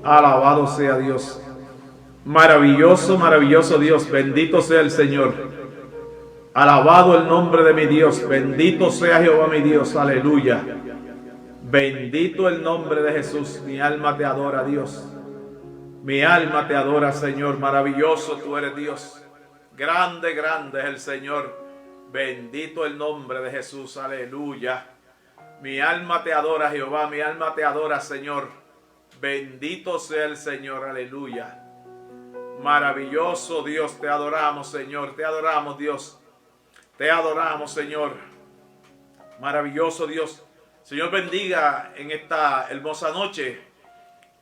Alabado sea Dios. Maravilloso, maravilloso Dios. Bendito sea el Señor. Alabado el nombre de mi Dios. Bendito sea Jehová mi Dios. Aleluya. Bendito el nombre de Jesús. Mi alma te adora, Dios. Mi alma te adora, Señor. Maravilloso tú eres, Dios. Grande, grande es el Señor. Bendito el nombre de Jesús. Aleluya. Mi alma te adora, Jehová. Mi alma te adora, Señor. Bendito sea el Señor. Aleluya. Maravilloso Dios. Te adoramos, Señor. Te adoramos, Dios. Te adoramos, Señor. Maravilloso Dios. Señor, bendiga en esta hermosa noche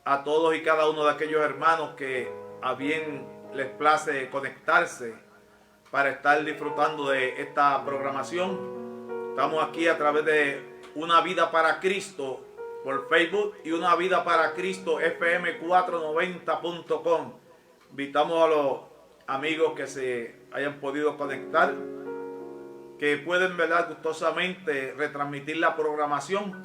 a todos y cada uno de aquellos hermanos que a bien les place conectarse para estar disfrutando de esta programación. Estamos aquí a través de Una Vida para Cristo por Facebook y Una Vida para Cristo FM490.com. Invitamos a los amigos que se hayan podido conectar, que pueden, ¿verdad?, gustosamente retransmitir la programación,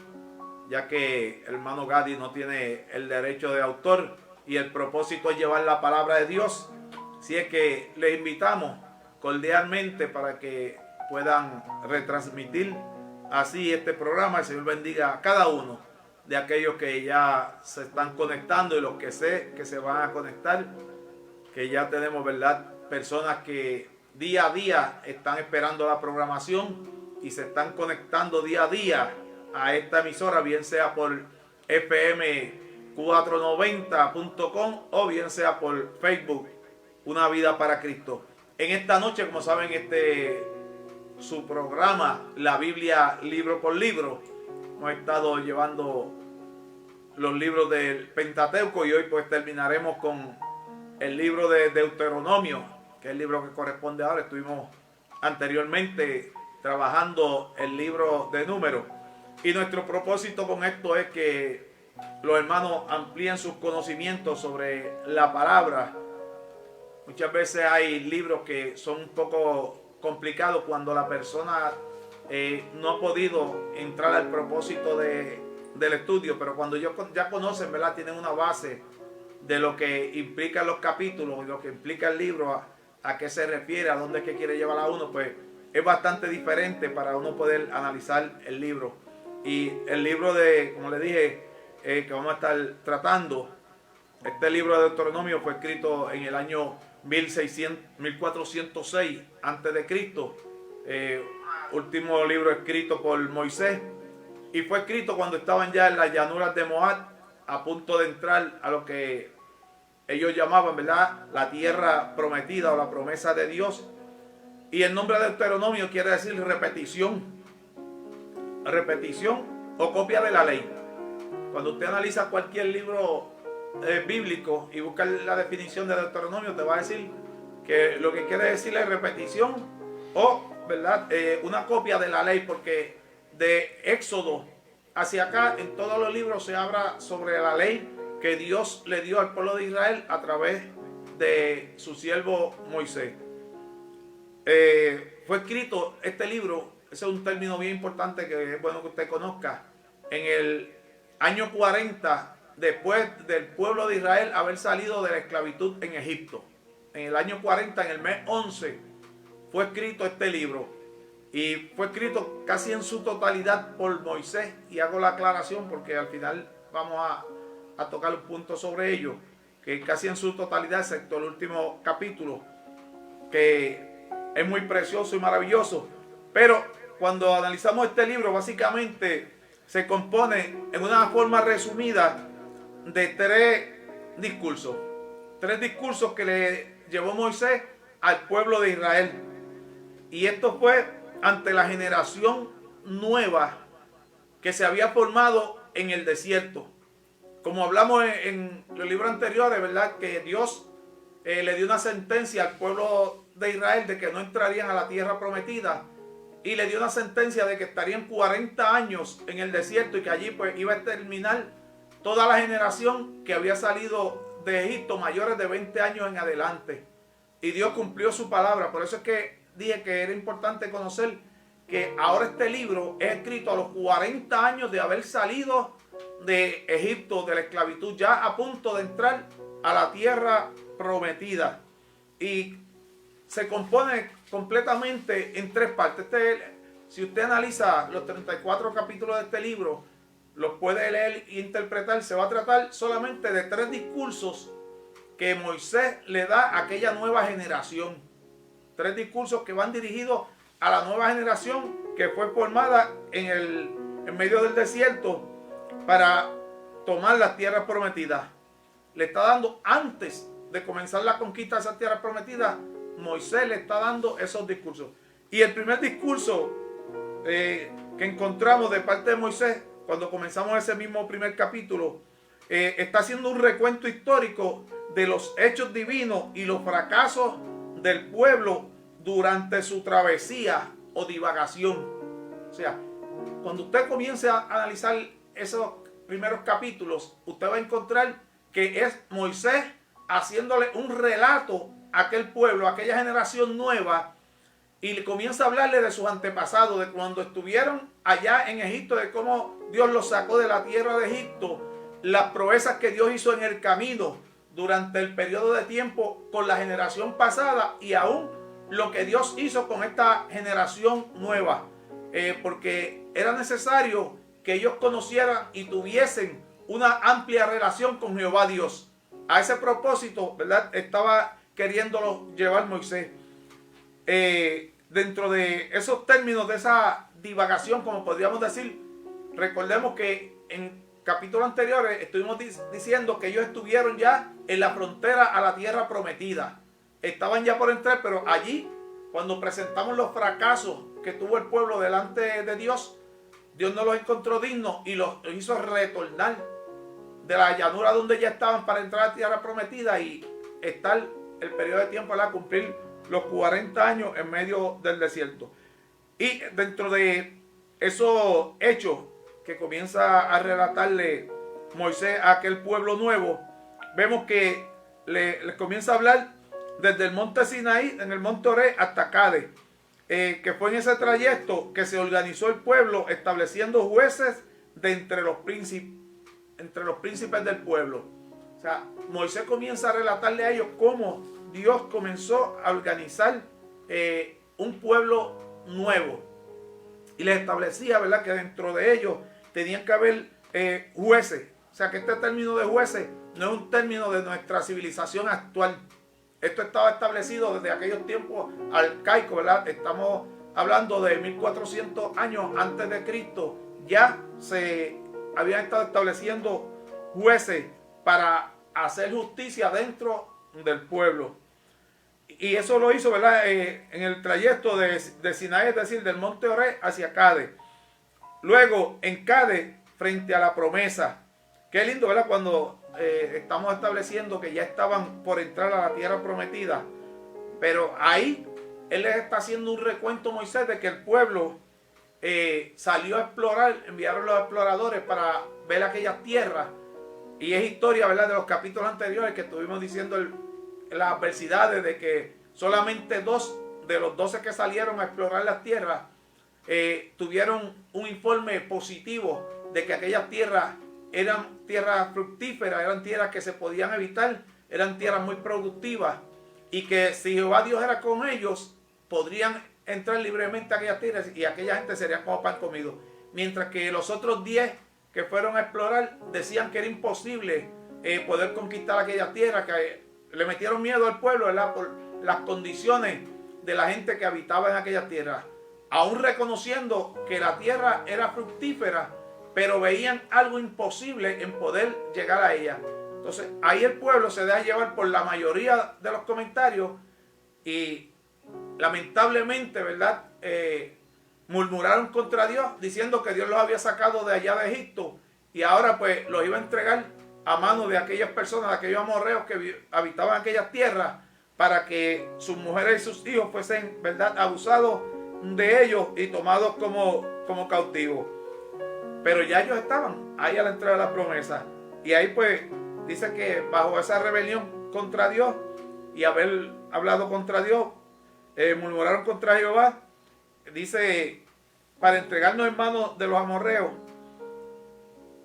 ya que el hermano Gadi no tiene el derecho de autor y el propósito es llevar la palabra de Dios. Así es que les invitamos cordialmente para que puedan retransmitir así este programa. El Señor bendiga a cada uno de aquellos que ya se están conectando y los que sé que se van a conectar, que ya tenemos, ¿verdad?, personas que día a día están esperando la programación y se están conectando día a día a esta emisora, bien sea por fm490.com o bien sea por Facebook, Una Vida para Cristo. En esta noche, como saben, su programa, la Biblia libro por libro, hemos estado llevando los libros del Pentateuco y hoy pues terminaremos con el libro de Deuteronomio, que es el libro que corresponde ahora. Estuvimos anteriormente trabajando el libro de Números. Y nuestro propósito con esto es que los hermanos amplíen sus conocimientos sobre la palabra. Muchas veces hay libros que son un poco complicados cuando la persona no ha podido entrar al propósito del estudio, pero cuando ellos ya conocen, ¿verdad?, tienen una base de lo que implican los capítulos y lo que implica el libro, a qué se refiere, a dónde es que quiere llevar a uno, pues es bastante diferente para uno poder analizar el libro. Y el libro como le dije, que vamos a estar tratando, este libro de Deuteronomio fue escrito en el año 1406 antes de Cristo, último libro escrito por Moisés, y fue escrito cuando estaban ya en las llanuras de Moab, a punto de entrar a lo que ellos llamaban, ¿verdad?, la tierra prometida o la promesa de Dios. Y el nombre de Deuteronomio quiere decir repetición o copia de la ley. Cuando usted analiza cualquier libro bíblico y busca la definición de Deuteronomio, te va a decir que lo que quiere decir es repetición o, ¿verdad?, una copia de la ley, porque de Éxodo hacia acá en todos los libros se habla sobre la ley que Dios le dio al pueblo de Israel a través de su siervo Moisés. Fue escrito este libro, ese es un término bien importante que es bueno que usted conozca, en el año 40 después del pueblo de Israel haber salido de la esclavitud en Egipto. En el año 40, en el mes 11, fue escrito este libro. Y fue escrito casi en su totalidad por Moisés. Y hago la aclaración porque al final vamos a tocar un punto sobre ello, que casi en su totalidad, excepto el último capítulo, que es muy precioso y maravilloso. Pero cuando analizamos este libro, básicamente se compone en una forma resumida de tres discursos que le llevó Moisés al pueblo de Israel. Y esto fue ante la generación nueva que se había formado en el desierto. Como hablamos en los libros anteriores, ¿verdad?, que Dios le dio una sentencia al pueblo de Israel de que no entrarían a la tierra prometida, y le dio una sentencia de que estarían 40 años en el desierto y que allí pues iba a terminar toda la generación que había salido de Egipto mayores de 20 años en adelante. Y Dios cumplió su palabra. Por eso es que dije que era importante conocer que ahora este libro es escrito a los 40 años de haber salido de Egipto, de la esclavitud, ya a punto de entrar a la tierra prometida. Y se compone completamente en 3 partes. Si usted analiza los 34 capítulos de este libro, los puede leer e interpretar. Se va a tratar solamente de 3 discursos que Moisés le da a aquella nueva generación. 3 discursos que van dirigidos a la nueva generación que fue formada en medio del desierto para tomar las tierras prometidas. Le está dando, antes de comenzar la conquista de esas tierras prometidas, Moisés le está dando esos discursos. Y el primer discurso que encontramos de parte de Moisés, cuando comenzamos ese mismo primer capítulo, está haciendo un recuento histórico de los hechos divinos y los fracasos del pueblo durante su travesía o divagación. O sea, cuando usted comience a analizar esos primeros capítulos, usted va a encontrar que es Moisés haciéndole un relato a aquel pueblo, a aquella generación nueva, y le comienza a hablarle de sus antepasados, de cuando estuvieron allá en Egipto, de cómo Dios los sacó de la tierra de Egipto, las proezas que Dios hizo en el camino durante el periodo de tiempo con la generación pasada, y aún lo que Dios hizo con esta generación nueva, porque era necesario que ellos conocieran y tuviesen una amplia relación con Jehová Dios. A ese propósito, ¿verdad?, estaba queriéndolo llevar Moisés. Dentro de esos términos, de esa divagación, como podríamos decir, recordemos que en capítulos anteriores estuvimos diciendo que ellos estuvieron ya en la frontera a la tierra prometida. Estaban ya por entrar, pero allí, cuando presentamos los fracasos que tuvo el pueblo delante de Dios, Dios no los encontró dignos y los hizo retornar de la llanura donde ya estaban para entrar a la tierra prometida y estar el periodo de tiempo para cumplir los 40 años en medio del desierto. Y dentro de esos hechos que comienza a relatarle Moisés a aquel pueblo nuevo, vemos que le comienza a hablar desde el monte Sinaí, en el monte Oreb, hasta Cades, que fue en ese trayecto que se organizó el pueblo, estableciendo jueces de entre los príncipes del pueblo. O sea, Moisés comienza a relatarle a ellos cómo Dios comenzó a organizar un pueblo nuevo. Y les establecía, ¿verdad?, que dentro de ellos tenían que haber jueces. O sea, que este término de jueces no es un término de nuestra civilización actual. Esto estaba establecido desde aquellos tiempos arcaicos, ¿verdad? Estamos hablando de 1400 años antes de Cristo. Ya se habían estado estableciendo jueces para hacer justicia dentro del pueblo. Y eso lo hizo, ¿verdad?, en el trayecto de Sinaí, es decir, del monte Oreb hacia Cades. Luego, en Cades, frente a la promesa. Qué lindo, ¿verdad?, cuando estamos estableciendo que ya estaban por entrar a la tierra prometida. Pero ahí, él les está haciendo un recuento, Moisés, de que el pueblo salió a explorar, enviaron los exploradores para ver aquellas tierras. Y es historia, ¿verdad?, de los capítulos anteriores que estuvimos diciendo las adversidades de que solamente 2 de los 12 que salieron a explorar las tierras tuvieron un informe positivo de que aquellas tierras eran tierras fructíferas, eran tierras que se podían habitar, eran tierras muy productivas y que si Jehová Dios era con ellos, podrían entrar libremente a aquellas tierras y aquella gente sería como pan comido. Mientras que los otros 10 que fueron a explorar decían que era imposible poder conquistar aquellas tierras, que le metieron miedo al pueblo, ¿verdad?, por las condiciones de la gente que habitaba en aquellas tierras, aún reconociendo que la tierra era fructífera, pero veían algo imposible en poder llegar a ella. Entonces ahí el pueblo se deja llevar por la mayoría de los comentarios y lamentablemente, ¿verdad?, murmuraron contra Dios diciendo que Dios los había sacado de allá de Egipto y ahora pues los iba a entregar a manos de aquellas personas, de aquellos amorreos que habitaban aquellas tierras, para que sus mujeres y sus hijos fuesen, ¿verdad?, abusados de ellos y tomados como cautivos. Pero ya ellos estaban ahí a la entrada de la promesa. Y ahí pues dice que bajo esa rebelión contra Dios y haber hablado contra Dios, murmuraron contra Jehová, dice, para entregarnos en manos de los amorreos.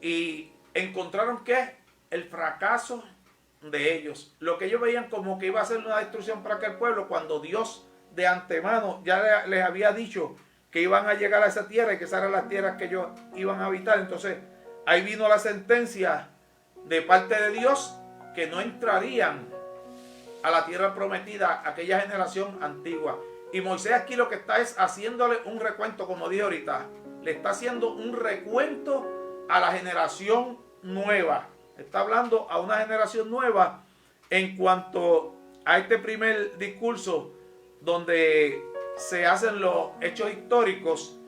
Y encontraron que el fracaso de ellos, lo que ellos veían como que iba a ser una destrucción para aquel pueblo, cuando Dios de antemano ya les había dicho que iban a llegar a esa tierra y que esas eran las tierras que ellos iban a habitar. Entonces ahí vino la sentencia de parte de Dios que no entrarían a la tierra prometida aquella generación antigua. Y Moisés aquí lo que está es haciéndole un recuento, como dije ahorita, le está haciendo un recuento a la generación nueva. Está hablando a una generación nueva en cuanto a este primer discurso donde se hacen los hechos históricos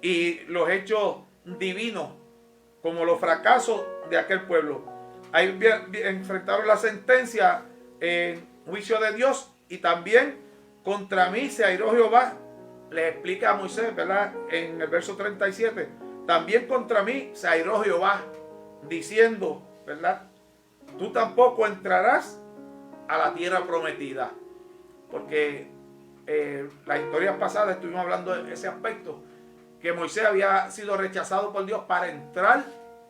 y los hechos divinos como los fracasos de aquel pueblo. Ahí enfrentaron la sentencia en juicio de Dios, y también contra mí se airó Jehová. Le explica a Moisés, ¿verdad? En el verso 37, también contra mí se airó Jehová, diciendo, ¿verdad? Tú tampoco entrarás a la tierra prometida. Porque las historias pasadas estuvimos hablando de ese aspecto, que Moisés había sido rechazado por Dios para entrar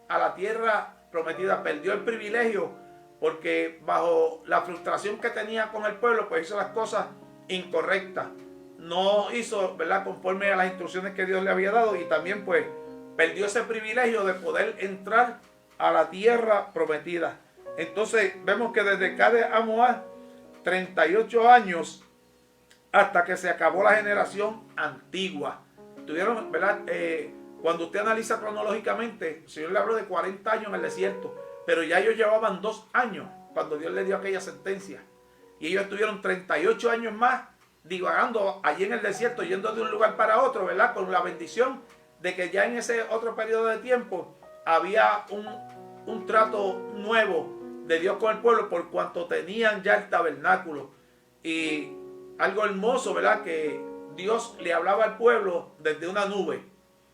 a la tierra prometida. Perdió el privilegio porque bajo la frustración que tenía con el pueblo, pues hizo las cosas incorrectas. No hizo, ¿verdad?, conforme a las instrucciones que Dios le había dado, y también pues perdió ese privilegio de poder entrar a la tierra prometida. Entonces vemos que desde Cades a Moab, 38 años hasta que se acabó la generación antigua. Tuvieron, ¿verdad? Cuando usted analiza cronológicamente, el Señor le habló de 40 años en el desierto, pero ya ellos llevaban 2 años cuando Dios les dio aquella sentencia. Y ellos estuvieron 38 años más divagando allí en el desierto, yendo de un lugar para otro, ¿verdad? Con la bendición de que ya en ese otro periodo de tiempo había un trato nuevo de Dios con el pueblo, por cuanto tenían ya el tabernáculo. Y algo hermoso, ¿verdad? Que Dios le hablaba al pueblo desde una nube.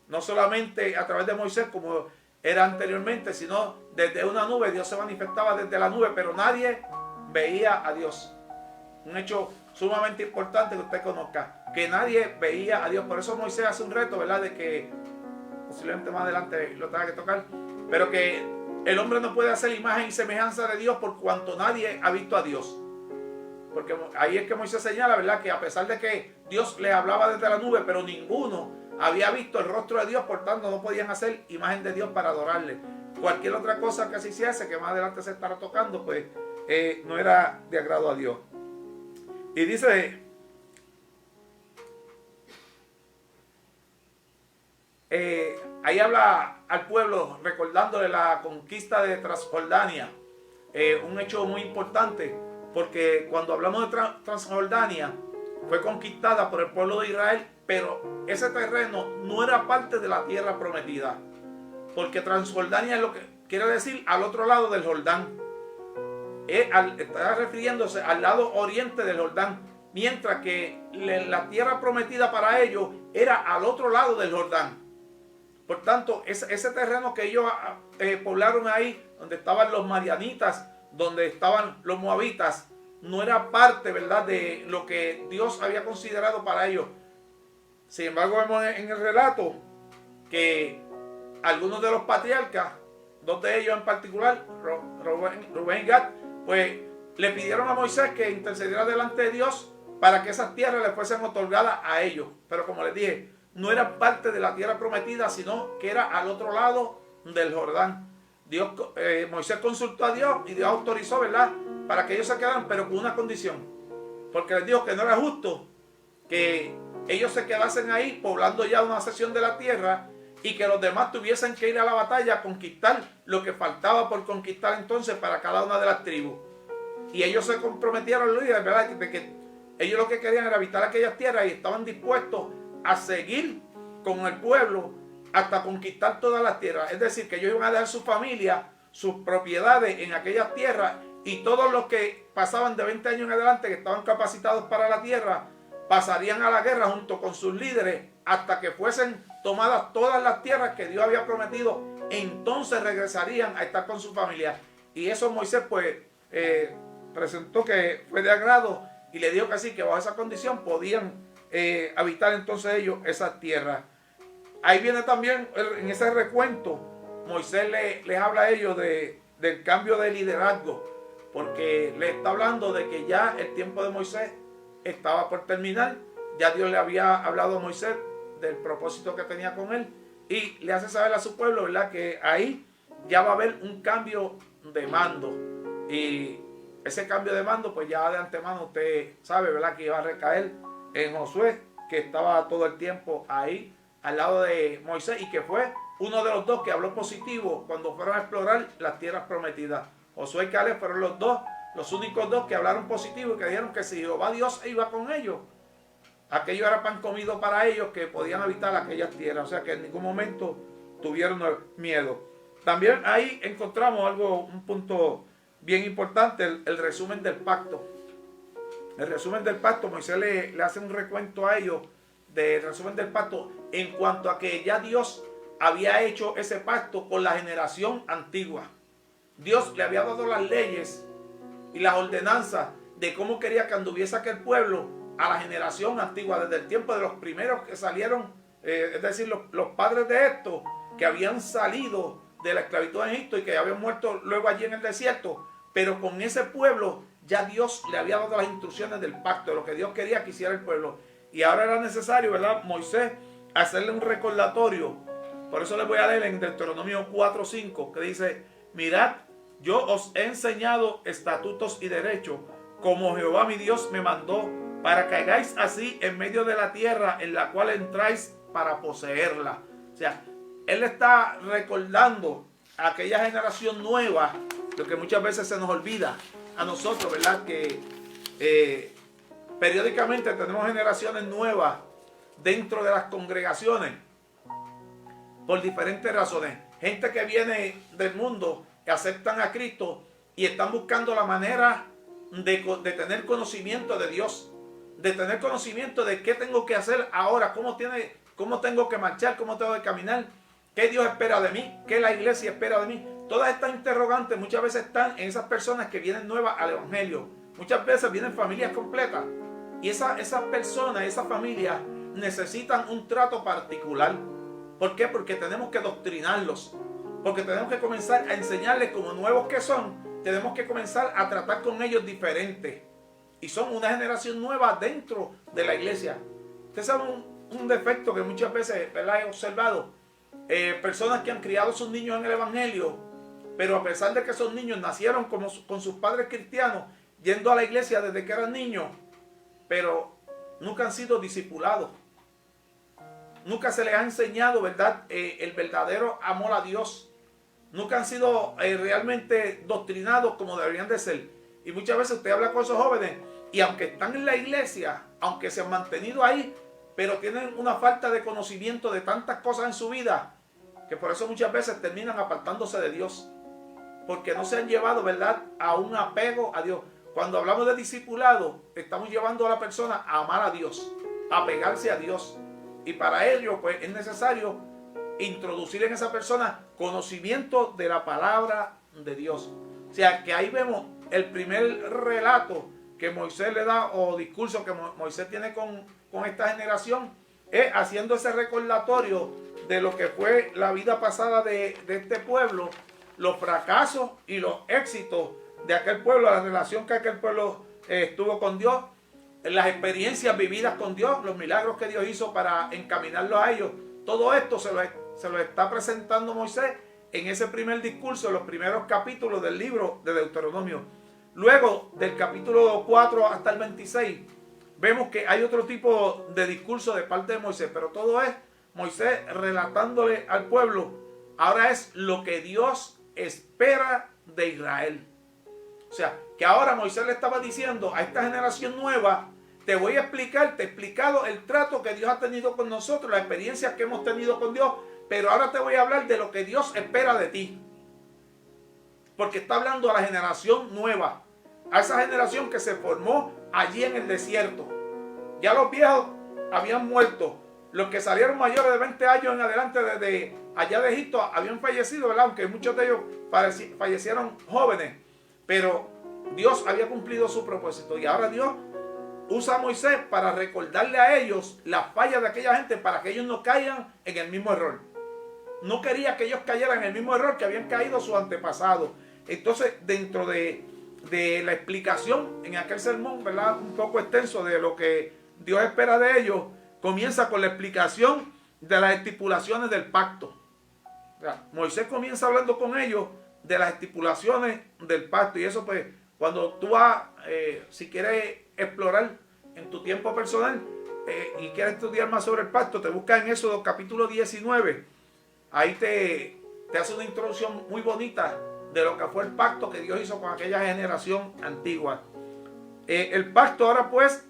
No solamente a través de Moisés como era anteriormente, sino desde una nube. Dios se manifestaba desde la nube, pero nadie veía a Dios. Un hecho sumamente importante que usted conozca, que nadie veía a Dios. Por eso Moisés hace un reto, ¿verdad? De que posiblemente más adelante lo tenga que tocar, pero que el hombre no puede hacer imagen y semejanza de Dios por cuanto nadie ha visto a Dios. Porque ahí es que Moisés señala, ¿verdad?, que a pesar de que Dios les hablaba desde la nube, pero ninguno había visto el rostro de Dios, por tanto no podían hacer imagen de Dios para adorarle. Cualquier otra cosa que así se hace, que más adelante se estará tocando, pues no era de agrado a Dios. Y dice, ahí habla al pueblo recordándole la conquista de Transjordania, un hecho muy importante, porque cuando hablamos de Transjordania fue conquistada por el pueblo de Israel, pero ese terreno no era parte de la tierra prometida, porque Transjordania es lo que quiere decir al otro lado del Jordán. Está refiriéndose al lado oriente del Jordán, mientras que la tierra prometida para ellos era al otro lado del Jordán. Por tanto, ese terreno que ellos poblaron ahí, donde estaban los madianitas, donde estaban los moabitas, no era parte, ¿verdad?, de lo que Dios había considerado para ellos. Sin embargo, vemos en el relato que algunos de los patriarcas, 2 de ellos en particular, Rubén y Gad, pues le pidieron a Moisés que intercediera delante de Dios para que esas tierras le fuesen otorgadas a ellos. Pero como les dije, no era parte de la tierra prometida, sino que era al otro lado del Jordán. Moisés consultó a Dios y Dios autorizó, ¿verdad?, para que ellos se quedaran, pero con una condición. Porque les dijo que no era justo que ellos se quedasen ahí poblando ya una sección de la tierra y que los demás tuviesen que ir a la batalla a conquistar lo que faltaba por conquistar entonces para cada una de las tribus. Y ellos se comprometieron, Luis, ¿verdad?, de que ellos lo que querían era habitar aquellas tierras y estaban dispuestos a seguir con el pueblo hasta conquistar todas las tierras. Es decir, que ellos iban a dar su familia, sus propiedades en aquellas tierras, y todos los que pasaban de 20 años en adelante, que estaban capacitados para la tierra, pasarían a la guerra junto con sus líderes hasta que fuesen tomadas todas las tierras que Dios había prometido. Entonces regresarían a estar con su familia. Y eso Moisés pues presentó que fue de agrado, y le dijo que sí, que bajo esa condición podían habitar entonces ellos esas tierras. Ahí viene también en ese recuento, Moisés les habla a ellos del cambio de liderazgo, porque le está hablando de que ya el tiempo de Moisés estaba por terminar. Ya Dios le había hablado a Moisés del propósito que tenía con él, y le hace saber a su pueblo, ¿verdad?, que ahí ya va a haber un cambio de mando. Y ese cambio de mando, pues ya de antemano usted sabe, ¿verdad?, que iba a recaer en Josué, que estaba todo el tiempo ahí al lado de Moisés, y que fue uno de los dos que habló positivo cuando fueron a explorar las tierras prometidas. Josué y Caleb fueron los únicos dos que hablaron positivo y que dijeron que si Jehová Dios iba con ellos, aquello era pan comido para ellos, que podían habitar aquellas tierras. O sea que en ningún momento tuvieron miedo. También ahí encontramos un punto bien importante, el resumen del pacto. El resumen del pacto, Moisés le hace un recuento a ellos del resumen del pacto en cuanto a que ya Dios había hecho ese pacto con la generación antigua. Dios le había dado las leyes y las ordenanzas de cómo quería que anduviese aquel pueblo a la generación antigua, desde el tiempo de los primeros que salieron, es decir, los padres de estos que habían salido de la esclavitud en Egipto y que habían muerto luego allí en el desierto. Pero con ese pueblo ya Dios le había dado las instrucciones del pacto, de lo que Dios quería que hiciera el pueblo. Y ahora era necesario, ¿verdad?, Moisés hacerle un recordatorio. Por eso les voy a leer en Deuteronomio 4:5, que dice: mirad, yo os he enseñado estatutos y derechos, como Jehová mi Dios me mandó, para que hagáis así en medio de la tierra en la cual entráis para poseerla. O sea, él está recordando a aquella generación nueva, lo que muchas veces se nos olvida a nosotros, ¿verdad?, que periódicamente tenemos generaciones nuevas dentro de las congregaciones por diferentes razones. Gente que viene del mundo, que aceptan a Cristo y están buscando la manera de tener conocimiento de Dios, de tener conocimiento de qué tengo que hacer ahora, cómo tengo que marchar, cómo tengo que caminar, qué Dios espera de mí, qué la iglesia espera de mí. Todas estas interrogantes muchas veces están en esas personas que vienen nuevas al evangelio. Muchas veces vienen familias completas y esas personas, esas familias necesitan un trato particular. ¿Por qué? Porque tenemos que doctrinarlos, porque tenemos que comenzar a enseñarles como nuevos que son. Tenemos que comenzar a tratar con ellos diferente. Y son una generación nueva dentro de la iglesia. Ustedes saben un defecto que muchas veces, ¿verdad?, he observado. Personas que han criado a sus niños en el evangelio, pero a pesar de que esos niños nacieron con sus padres cristianos, yendo a la iglesia desde que eran niños, pero nunca han sido discipulados. Nunca se les ha enseñado, ¿verdad?, el verdadero amor a Dios. Nunca han sido realmente doctrinados como deberían de ser. Y muchas veces usted habla con esos jóvenes y aunque están en la iglesia, aunque se han mantenido ahí, pero tienen una falta de conocimiento de tantas cosas en su vida, que por eso muchas veces terminan apartándose de Dios, porque no se han llevado, ¿verdad?, a un apego a Dios. Cuando hablamos de discipulado, estamos llevando a la persona a amar a Dios, a pegarse a Dios. Y para ello, pues, es necesario introducir en esa persona conocimiento de la palabra de Dios. O sea, que ahí vemos el primer relato que Moisés le da, o discurso que Moisés tiene con esta generación, es haciendo ese recordatorio de lo que fue la vida pasada de este pueblo, los fracasos y los éxitos de aquel pueblo, la relación que aquel pueblo estuvo con Dios, las experiencias vividas con Dios, los milagros que Dios hizo para encaminarlos a ellos. Todo esto se lo está presentando Moisés en ese primer discurso, en los primeros capítulos del libro de Deuteronomio. Luego, del capítulo 4 hasta el 26, vemos que hay otro tipo de discurso de parte de Moisés, pero todo es Moisés relatándole al pueblo. Ahora es lo que Dios espera de Israel. O sea, que ahora Moisés le estaba diciendo a esta generación nueva: te voy a explicar, te he explicado el trato que Dios ha tenido con nosotros, las experiencias que hemos tenido con Dios, pero ahora te voy a hablar de lo que Dios espera de ti. Porque está hablando a la generación nueva, a esa generación que se formó allí en el desierto. Ya los viejos habían muerto. Los que salieron mayores de 20 años en adelante desde allá de Egipto habían fallecido, ¿verdad?, aunque muchos de ellos fallecieron jóvenes. Pero Dios había cumplido su propósito y ahora Dios usa a Moisés para recordarle a ellos las fallas de aquella gente para que ellos no caigan en el mismo error. No quería que ellos cayeran en el mismo error que habían caído sus antepasados. Entonces, dentro de la explicación en aquel sermón, ¿verdad?, un poco extenso de lo que Dios espera de ellos, comienza con la explicación de las estipulaciones del pacto. O sea, Moisés comienza hablando con ellos de las estipulaciones del pacto. Y eso, pues, cuando tú vas, si quieres explorar en tu tiempo personal y quieres estudiar más sobre el pacto, te buscas en Éxodo capítulo 19. Ahí te hace una introducción muy bonita de lo que fue el pacto que Dios hizo con aquella generación antigua. El pacto ahora, pues,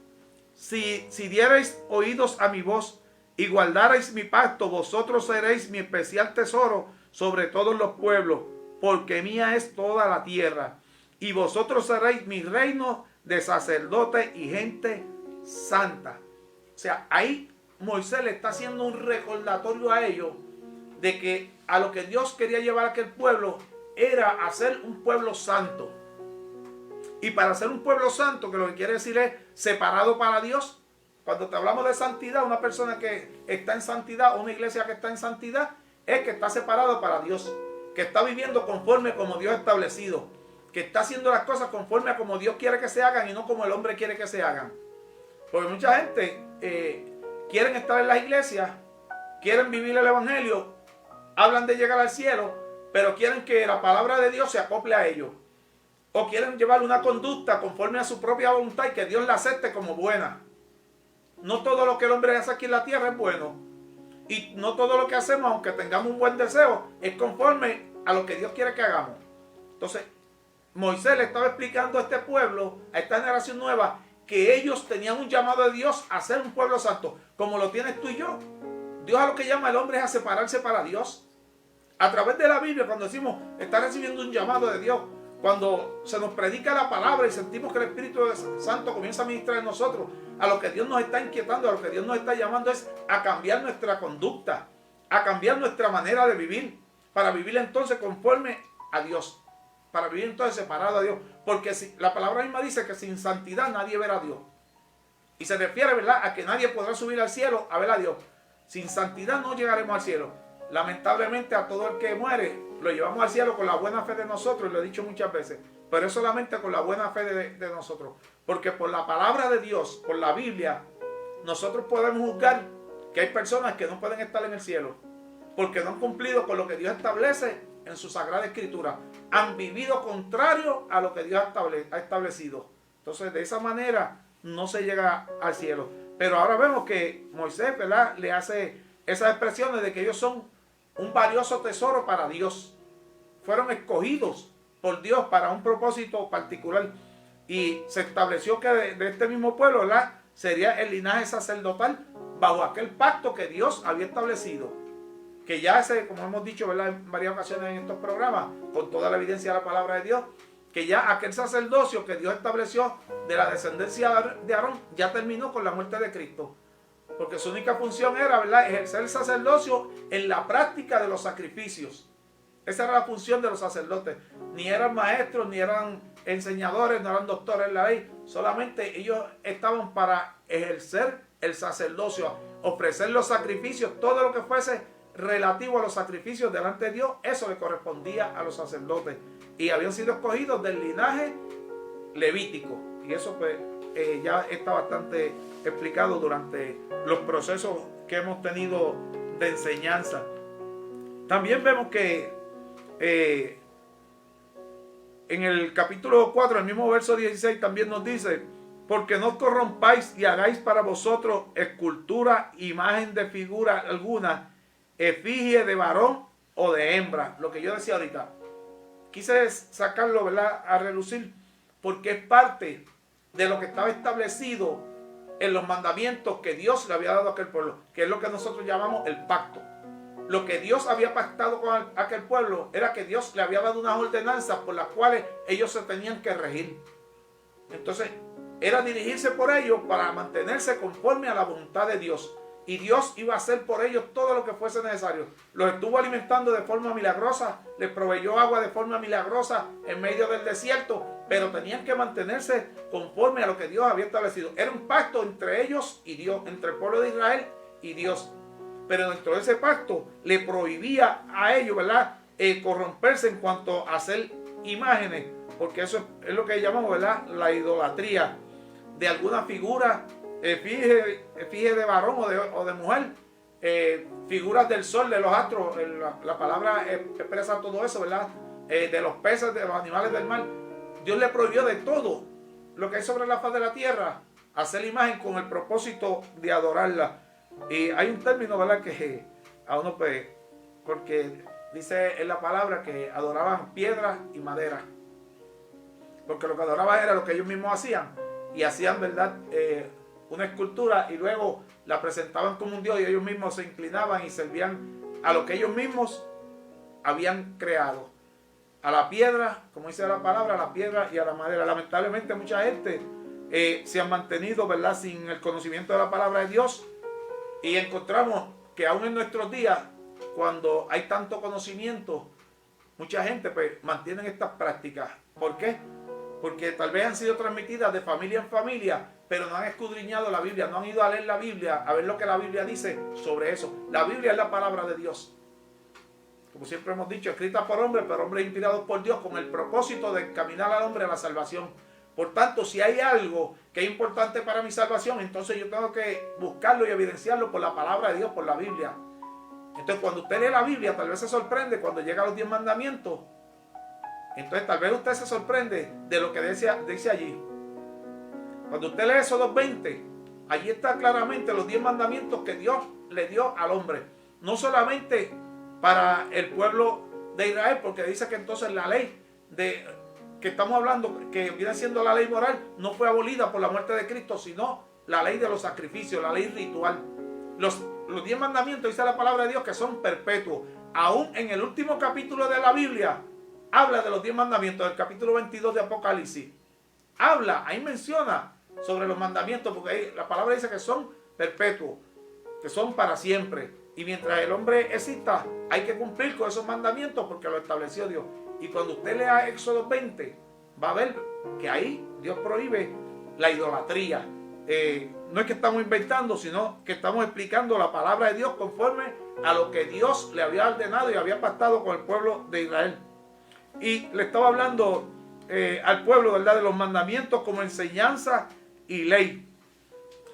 si dierais oídos a mi voz y guardarais mi pacto, vosotros seréis mi especial tesoro sobre todos los pueblos, porque mía es toda la tierra. Y vosotros seréis mi reino de sacerdotes y gente santa. O sea, ahí Moisés le está haciendo un recordatorio a ellos de que a lo que Dios quería llevar a aquel pueblo era hacer un pueblo santo. Y para ser un pueblo santo, que lo que quiere decir es separado para Dios. Cuando te hablamos de santidad, una persona que está en santidad, una iglesia que está en santidad, es que está separado para Dios, que está viviendo conforme como Dios ha establecido, que está haciendo las cosas conforme a como Dios quiere que se hagan y no como el hombre quiere que se hagan. Porque mucha gente quieren estar en las iglesias, quieren vivir el evangelio, hablan de llegar al cielo, pero quieren que la palabra de Dios se acople a ellos. O quieren llevar una conducta conforme a su propia voluntad y que Dios la acepte como buena. No todo lo que el hombre hace aquí en la tierra es bueno. Y no todo lo que hacemos, aunque tengamos un buen deseo, es conforme a lo que Dios quiere que hagamos. Entonces, Moisés le estaba explicando a este pueblo, a esta generación nueva, que ellos tenían un llamado de Dios a ser un pueblo santo, como lo tienes tú y yo. Dios a lo que llama al hombre es a separarse para Dios. A través de la Biblia, cuando decimos, está recibiendo un llamado de Dios, cuando se nos predica la palabra y sentimos que el Espíritu Santo comienza a ministrar en nosotros, a lo que Dios nos está inquietando, a lo que Dios nos está llamando es a cambiar nuestra conducta, a cambiar nuestra manera de vivir, para vivir entonces conforme a Dios, para vivir entonces separado a Dios, porque si, la palabra misma dice que sin santidad nadie verá a Dios, y se refiere, ¿verdad?, a que nadie podrá subir al cielo a ver a Dios. Sin santidad no llegaremos al cielo. Lamentablemente a todo el que muere lo llevamos al cielo con la buena fe de nosotros, lo he dicho muchas veces, pero es solamente con la buena fe de nosotros, porque por la palabra de Dios, por la Biblia, nosotros podemos juzgar que hay personas que no pueden estar en el cielo, porque no han cumplido con lo que Dios establece en su Sagrada Escritura, han vivido contrario a lo que Dios ha establecido. Entonces, de esa manera no se llega al cielo. Pero ahora vemos que Moisés, ¿verdad?, le hace esas expresiones de que ellos son un valioso tesoro para Dios. Fueron escogidos por Dios para un propósito particular. Y se estableció que de este mismo pueblo, ¿verdad?, sería el linaje sacerdotal bajo aquel pacto que Dios había establecido. Que ya como hemos dicho, ¿verdad?, en varias ocasiones en estos programas, con toda la evidencia de la palabra de Dios, que ya aquel sacerdocio que Dios estableció de la descendencia de Aarón ya terminó con la muerte de Cristo. Porque su única función era, ¿verdad?, ejercer el sacerdocio en la práctica de los sacrificios. Esa era la función de los sacerdotes. Ni eran maestros, ni eran enseñadores, no eran doctores en la ley. Solamente ellos estaban para ejercer el sacerdocio, ofrecer los sacrificios, todo lo que fuese relativo a los sacrificios delante de Dios, eso le correspondía a los sacerdotes. Y habían sido escogidos del linaje levítico. Y eso, pues, ya está bastante explicado durante los procesos que hemos tenido de enseñanza. También vemos que en el capítulo 4, el mismo verso 16, también nos dice: porque no os corrompáis y hagáis para vosotros escultura, imagen de figura alguna, efigie de varón o de hembra. Lo que yo decía ahorita, quise sacarlo, ¿verdad?, a relucir, porque es parte de lo que estaba establecido en los mandamientos que Dios le había dado a aquel pueblo, que es lo que nosotros llamamos el pacto. Lo que Dios había pactado con aquel pueblo era que Dios le había dado unas ordenanzas por las cuales ellos se tenían que regir. Entonces, era dirigirse por ellos para mantenerse conforme a la voluntad de Dios. Y Dios iba a hacer por ellos todo lo que fuese necesario. Los estuvo alimentando de forma milagrosa, les proveyó agua de forma milagrosa en medio del desierto, pero tenían que mantenerse conforme a lo que Dios había establecido. Era un pacto entre ellos y Dios, entre el pueblo de Israel y Dios. Pero dentro de ese pacto le prohibía a ellos, ¿verdad?, corromperse en cuanto a hacer imágenes, porque eso es lo que llamamos, ¿verdad?, la idolatría de alguna figura, efigie de varón o de mujer, figuras del sol, de los astros. La palabra expresa todo eso, ¿verdad?, de los peces, de los animales del mar. Dios le prohibió de todo lo que hay sobre la faz de la tierra hacer imagen con el propósito de adorarla. Y hay un término, ¿verdad?, que a uno, pues, porque dice en la palabra que adoraban piedra y madera, porque lo que adoraban era lo que ellos mismos hacían, y hacían, ¿verdad?, una escultura y luego la presentaban como un dios, y ellos mismos se inclinaban y servían a lo que ellos mismos habían creado, a la piedra, como dice la palabra, a la piedra y a la madera. Lamentablemente mucha gente se han mantenido, ¿verdad?, sin el conocimiento de la palabra de Dios, y encontramos que aún en nuestros días, cuando hay tanto conocimiento, mucha gente, pues, mantiene estas prácticas. ¿Por qué? Porque tal vez han sido transmitidas de familia en familia, pero no han escudriñado la Biblia, no han ido a leer la Biblia, a ver lo que la Biblia dice sobre eso. La Biblia es la palabra de Dios, como siempre hemos dicho, escrita por hombres, pero hombres inspirados por Dios, con el propósito de encaminar al hombre a la salvación. Por tanto, si hay algo que es importante para mi salvación, entonces yo tengo que buscarlo y evidenciarlo por la palabra de Dios, por la Biblia. Entonces, cuando usted lee la Biblia, tal vez se sorprende cuando llega a los 10 mandamientos. Entonces, tal vez usted se sorprende de lo que dice allí. Cuando usted lee Éxodo 20, allí está claramente los 10 mandamientos que Dios le dio al hombre. No solamente para el pueblo de Israel, porque dice que entonces la ley que estamos hablando, que viene siendo la ley moral, no fue abolida por la muerte de Cristo, sino la ley de los sacrificios, la ley ritual. Los 10 mandamientos, dice la palabra de Dios, que son perpetuos. Aún en el último capítulo de la Biblia, habla de los 10 mandamientos, del capítulo 22 de Apocalipsis. Ahí menciona sobre los mandamientos, porque ahí la palabra dice que son perpetuos, que son para siempre. Y mientras el hombre exista, hay que cumplir con esos mandamientos porque lo estableció Dios. Y cuando usted lea Éxodo 20, va a ver que ahí Dios prohíbe la idolatría. No es que estamos inventando, sino que estamos explicando la palabra de Dios conforme a lo que Dios le había ordenado y había pactado con el pueblo de Israel. Y le estaba hablando al pueblo, ¿verdad?, de los mandamientos como enseñanza y ley.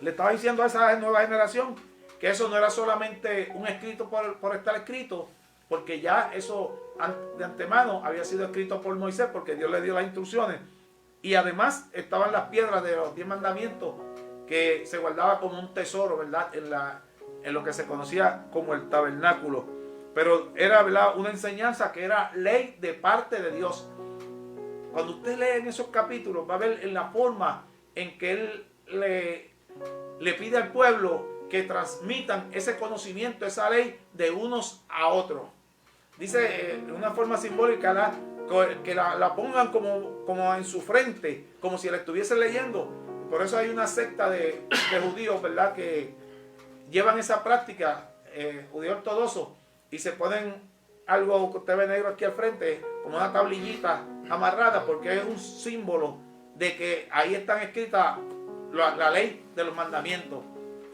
Le estaba diciendo a esa nueva generación que eso no era solamente un escrito por estar escrito, porque ya eso de antemano había sido escrito por Moisés, porque Dios le dio las instrucciones. Y además estaban las piedras de los 10 mandamientos, que se guardaba como un tesoro, ¿verdad?, en lo que se conocía como el tabernáculo. Pero era, ¿verdad?, una enseñanza que era ley de parte de Dios. Cuando usted lee en esos capítulos, va a ver en la forma en que Él le pide al pueblo que transmitan ese conocimiento, esa ley, de unos a otros. Dice de una forma simbólica que la pongan como en su frente, como si la estuviesen leyendo. Por eso hay una secta de judíos, ¿verdad?, que llevan esa práctica, judíos ortodoxos, y se ponen algo que usted ve negro aquí al frente, como una tablillita amarrada, porque es un símbolo de que ahí están escritas la ley de los mandamientos.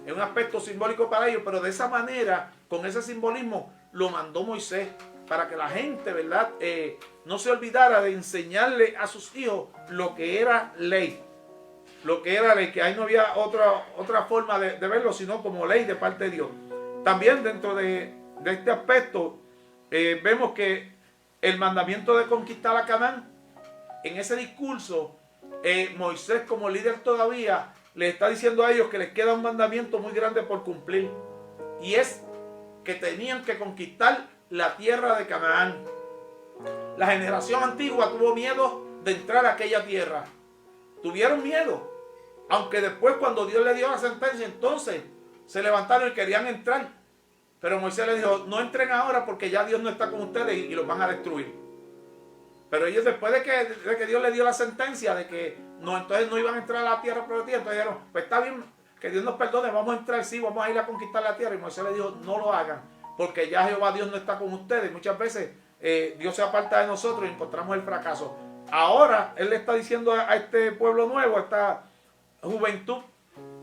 Es un aspecto simbólico para ellos, pero de esa manera, con ese simbolismo, lo mandó Moisés, para que la gente, ¿verdad?, no se olvidara de enseñarle a sus hijos lo que era ley. Lo que era ley, que ahí no había otra forma de verlo, sino como ley de parte de Dios. También dentro de este aspecto, vemos que el mandamiento de conquistar a Canaán, en ese discurso, Moisés, como líder todavía, le está diciendo a ellos que les queda un mandamiento muy grande por cumplir, y es que tenían que conquistar la tierra de Canaán. La generación antigua tuvo miedo de entrar a aquella tierra. Tuvieron miedo, aunque después, cuando Dios le dio la sentencia, entonces se levantaron y querían entrar. Pero Moisés les dijo: no entren ahora, porque ya Dios no está con ustedes y los van a destruir. Pero ellos, después de que Dios les dio la sentencia de que entonces no iban a entrar a la tierra prometida, entonces dijeron: pues está bien, que Dios nos perdone, vamos a entrar, sí, vamos a ir a conquistar la tierra. Y Moisés les dijo: no lo hagan, porque ya Jehová Dios no está con ustedes. Muchas veces Dios se aparta de nosotros y encontramos el fracaso. ahora Él le está diciendo a este pueblo nuevo, a esta juventud,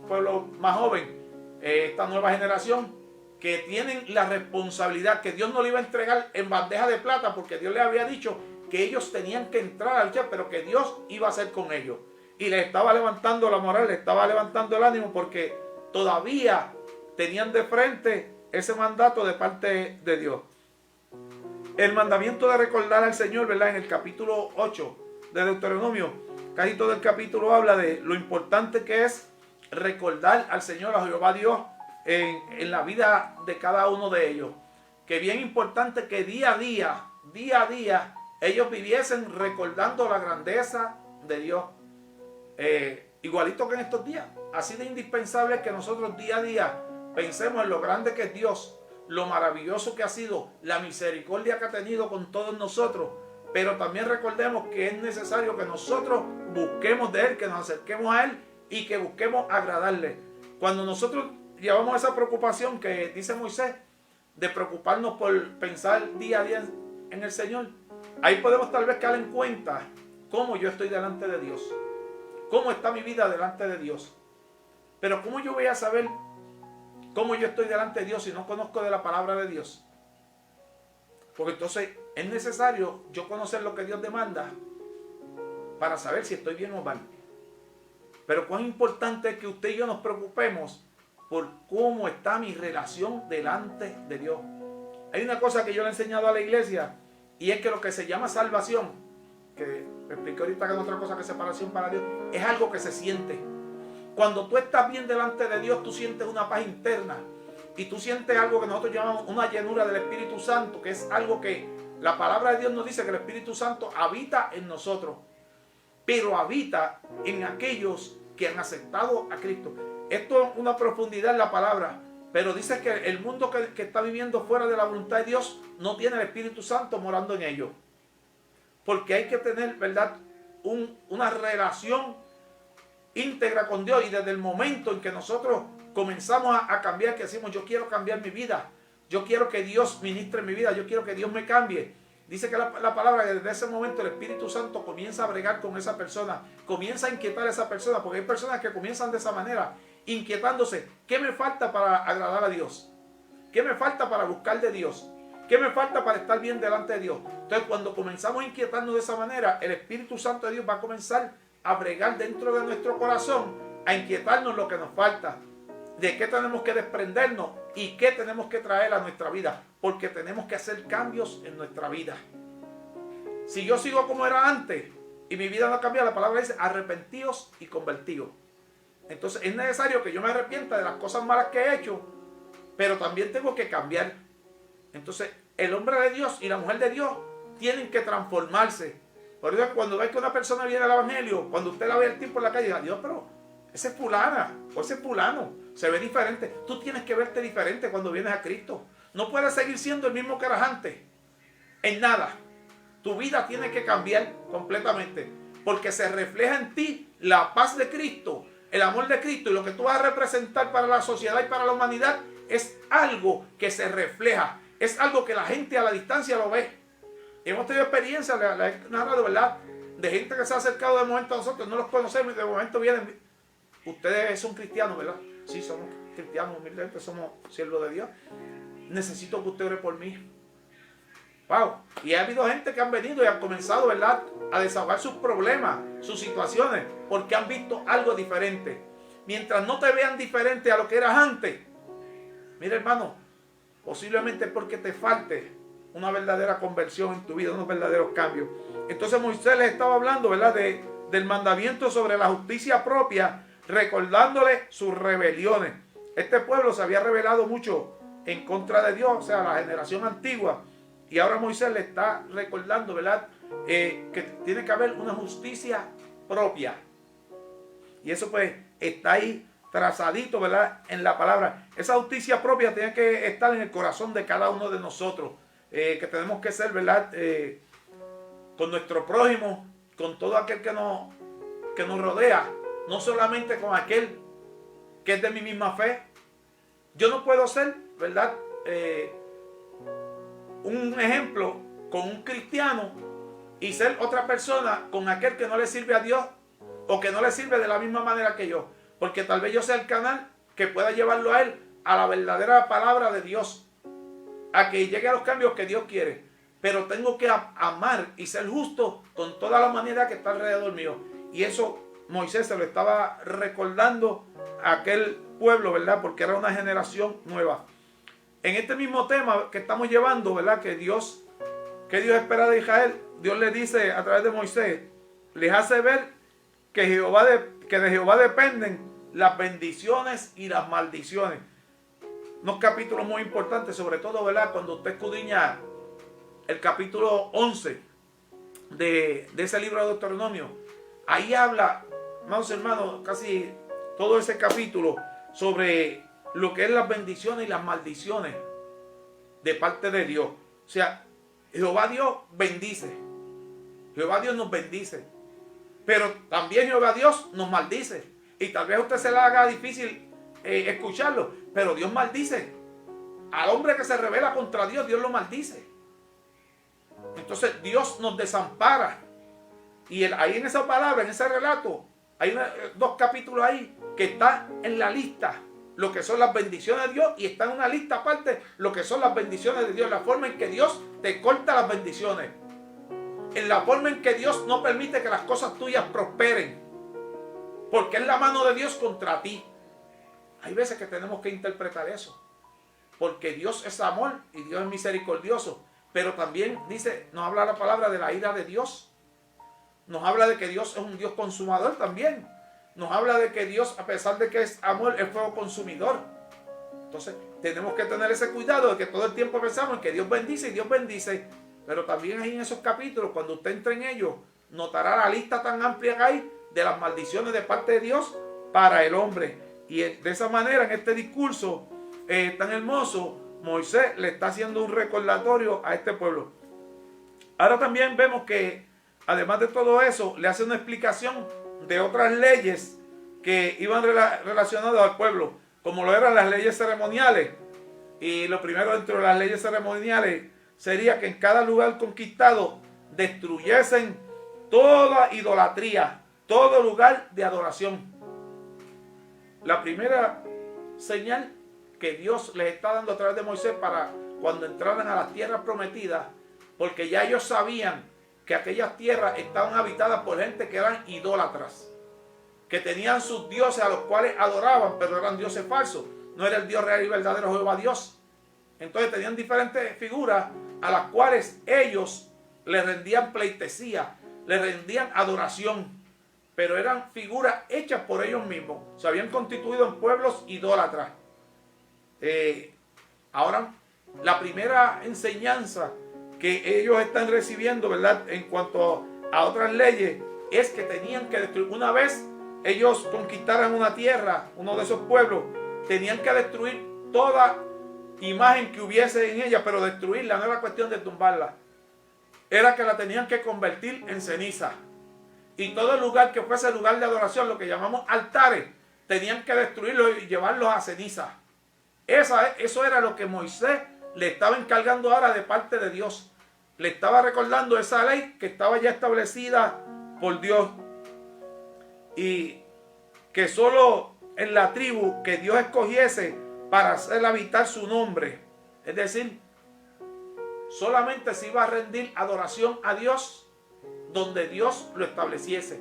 pueblo más joven, esta nueva generación, que tienen la responsabilidad, que Dios no le iba a entregar en bandeja de plata, porque Dios le había dicho que ellos tenían que entrar a luchar, pero que Dios iba a hacer con ellos. Y les estaba levantando la moral, les estaba levantando el ánimo, porque todavía tenían de frente ese mandato de parte de Dios. El mandamiento de recordar al Señor, ¿verdad? En el capítulo 8 de Deuteronomio, casi todo el capítulo habla de lo importante que es recordar al Señor, a Jehová Dios, en la vida de cada uno de ellos. Que bien importante que día a día, ellos viviesen recordando la grandeza de Dios. Igualito que en estos días. Así de indispensable que nosotros día a día pensemos en lo grande que es Dios, lo maravilloso que ha sido, la misericordia que ha tenido con todos nosotros. Pero también recordemos que es necesario que nosotros busquemos de Él, que nos acerquemos a Él y que busquemos agradarle. Cuando nosotros llevamos esa preocupación que dice Moisés, de preocuparnos por pensar día a día en el Señor, ahí podemos tal vez caer en cuenta cómo yo estoy delante de Dios, cómo está mi vida delante de Dios. Pero ¿cómo yo voy a saber cómo yo estoy delante de Dios si no conozco de la palabra de Dios? Porque entonces es necesario yo conocer lo que Dios demanda para saber si estoy bien o mal. Pero cuán importante es que usted y yo nos preocupemos por cómo está mi relación delante de Dios. Hay una cosa que yo le he enseñado a la iglesia, y es que lo que se llama salvación, que expliqué ahorita que es otra cosa que separación para Dios, es algo que se siente. Cuando tú estás bien delante de Dios, tú sientes una paz interna, y tú sientes algo que nosotros llamamos una llenura del Espíritu Santo, que es algo que la palabra de Dios nos dice que el Espíritu Santo habita en nosotros, pero habita en aquellos que han aceptado a Cristo. Esto es una profundidad en la palabra, pero dice que el mundo que está viviendo fuera de la voluntad de Dios no tiene el Espíritu Santo morando en ellos. Porque hay que tener, ¿verdad?, una relación íntegra con Dios, y desde el momento en que nosotros comenzamos a cambiar, que decimos yo quiero cambiar mi vida, yo quiero que Dios ministre mi vida, yo quiero que Dios me cambie, dice que la palabra que desde ese momento el Espíritu Santo comienza a bregar con esa persona, comienza a inquietar a esa persona, porque hay personas que comienzan de esa manera, inquietándose. ¿Qué me falta para agradar a Dios? ¿Qué me falta para buscar de Dios? ¿Qué me falta para estar bien delante de Dios? Entonces, cuando comenzamos a inquietarnos de esa manera, el Espíritu Santo de Dios va a comenzar a bregar dentro de nuestro corazón, a inquietarnos lo que nos falta, de qué tenemos que desprendernos y qué tenemos que traer a nuestra vida, porque tenemos que hacer cambios en nuestra vida. Si yo sigo como era antes y mi vida no cambia, la palabra dice arrepentíos y convertíos. Entonces es necesario que yo me arrepienta de las cosas malas que he hecho, pero también tengo que cambiar. Entonces el hombre de Dios y la mujer de Dios tienen que transformarse. Por eso cuando ve que una persona viene al evangelio, cuando usted la ve el tiempo en la calle, diga, Dios, pero ese es fulana o ese es fulano, se ve diferente. Tú tienes que verte diferente cuando vienes a Cristo. No puedes seguir siendo el mismo que eras antes, en nada. Tu vida tiene que cambiar completamente, porque se refleja en ti la paz de Cristo, el amor de Cristo, y lo que tú vas a representar para la sociedad y para la humanidad es algo que se refleja, es algo que la gente a la distancia lo ve. Hemos tenido experiencias, la he narrado, ¿verdad?, de gente que se ha acercado de momento a nosotros, no los conocemos y de momento vienen. Ustedes son cristianos, ¿verdad? Sí, somos cristianos, humildemente somos siervos de Dios. Necesito que usted ore por mí. Wow. Y ha habido gente que han venido y han comenzado, ¿verdad?, a desahogar sus problemas, sus situaciones, porque han visto algo diferente. Mientras no te vean diferente a lo que eras antes, mira, hermano, posiblemente es porque te falte una verdadera conversión en tu vida, unos verdaderos cambios. Entonces Moisés les estaba hablando, ¿verdad?, del mandamiento sobre la justicia propia, recordándole sus rebeliones. Este pueblo se había rebelado mucho en contra de Dios, o sea, la generación antigua. Y ahora Moisés le está recordando, ¿verdad?, que tiene que haber una justicia propia. Y eso pues está ahí trazadito, ¿verdad?, en la palabra. Esa justicia propia tiene que estar en el corazón de cada uno de nosotros. Que tenemos que ser, ¿verdad?, con nuestro prójimo, con todo aquel que nos rodea. No solamente con aquel que es de mi misma fe. Yo no puedo ser, ¿verdad?, un ejemplo con un cristiano y ser otra persona con aquel que no le sirve a Dios o que no le sirve de la misma manera que yo. Porque tal vez yo sea el canal que pueda llevarlo a él a la verdadera palabra de Dios, a que llegue a los cambios que Dios quiere. Pero tengo que amar y ser justo con toda la humanidad que está alrededor mío. Y eso Moisés se lo estaba recordando a aquel pueblo, ¿verdad? Porque era una generación nueva. En este mismo tema que estamos llevando, ¿verdad? Que Dios espera de Israel, Dios le dice a través de Moisés, les hace ver que de Jehová dependen las bendiciones y las maldiciones. Unos capítulos muy importantes, sobre todo, ¿verdad? Cuando usted escudriña el capítulo 11 de ese libro de Deuteronomio, ahí habla, hermanos, casi todo ese capítulo sobre lo que es las bendiciones y las maldiciones de parte de Dios. O sea, Jehová Dios bendice. Jehová Dios nos bendice. Pero también Jehová Dios nos maldice. Y tal vez a usted se le haga difícil escucharlo, pero Dios maldice. Al hombre que se rebela contra Dios, Dios lo maldice. Entonces Dios nos desampara. Y ahí en esa palabra, en ese relato, hay dos capítulos ahí que están en la lista lo que son las bendiciones de Dios, y está en una lista aparte lo que son las bendiciones de Dios, la forma en que Dios te corta las bendiciones, en la forma en que Dios no permite que las cosas tuyas prosperen, porque es la mano de Dios contra ti. Hay veces que tenemos que interpretar eso, porque Dios es amor y Dios es misericordioso, pero también dice, nos habla la palabra de la ira de Dios, nos habla de que Dios es un Dios consumador también, nos habla de que Dios, a pesar de que es amor, es fuego consumidor. Entonces tenemos que tener ese cuidado de que todo el tiempo pensamos en que Dios bendice y Dios bendice, pero también ahí en esos capítulos, cuando usted entre en ellos, notará la lista tan amplia que hay de las maldiciones de parte de Dios para el hombre. Y de esa manera, en este discurso tan hermoso, Moisés le está haciendo un recordatorio a este pueblo. Ahora también vemos que, además de todo eso, le hace una explicación de otras leyes que iban relacionadas al pueblo, como lo eran las leyes ceremoniales. Y lo primero dentro de las leyes ceremoniales sería que en cada lugar conquistado destruyesen toda idolatría, todo lugar de adoración. La primera señal que Dios les está dando a través de Moisés para cuando entraran a las tierras prometidas, porque ya ellos sabían que aquellas tierras estaban habitadas por gente que eran idólatras, que tenían sus dioses a los cuales adoraban, pero eran dioses falsos. No era el Dios real y verdadero Jehová Dios. Entonces tenían diferentes figuras a las cuales ellos le rendían pleitesía, le rendían adoración, pero eran figuras hechas por ellos mismos. Se habían constituido en pueblos idólatras. Ahora, la primera enseñanza que ellos están recibiendo, ¿verdad?, en cuanto a otras leyes, es que tenían que destruir. Una vez ellos conquistaran una tierra, uno de esos pueblos, tenían que destruir toda imagen que hubiese en ella, pero destruirla no era cuestión de tumbarla, era que la tenían que convertir en ceniza. Y todo el lugar que fuese lugar de adoración, lo que llamamos altares, tenían que destruirlo y llevarlos a ceniza. Eso era lo que Moisés le estaba encargando ahora de parte de Dios. Le estaba recordando esa ley que estaba ya establecida por Dios, y que solo en la tribu que Dios escogiese para hacer habitar su nombre, es decir, solamente se iba a rendir adoración a Dios donde Dios lo estableciese.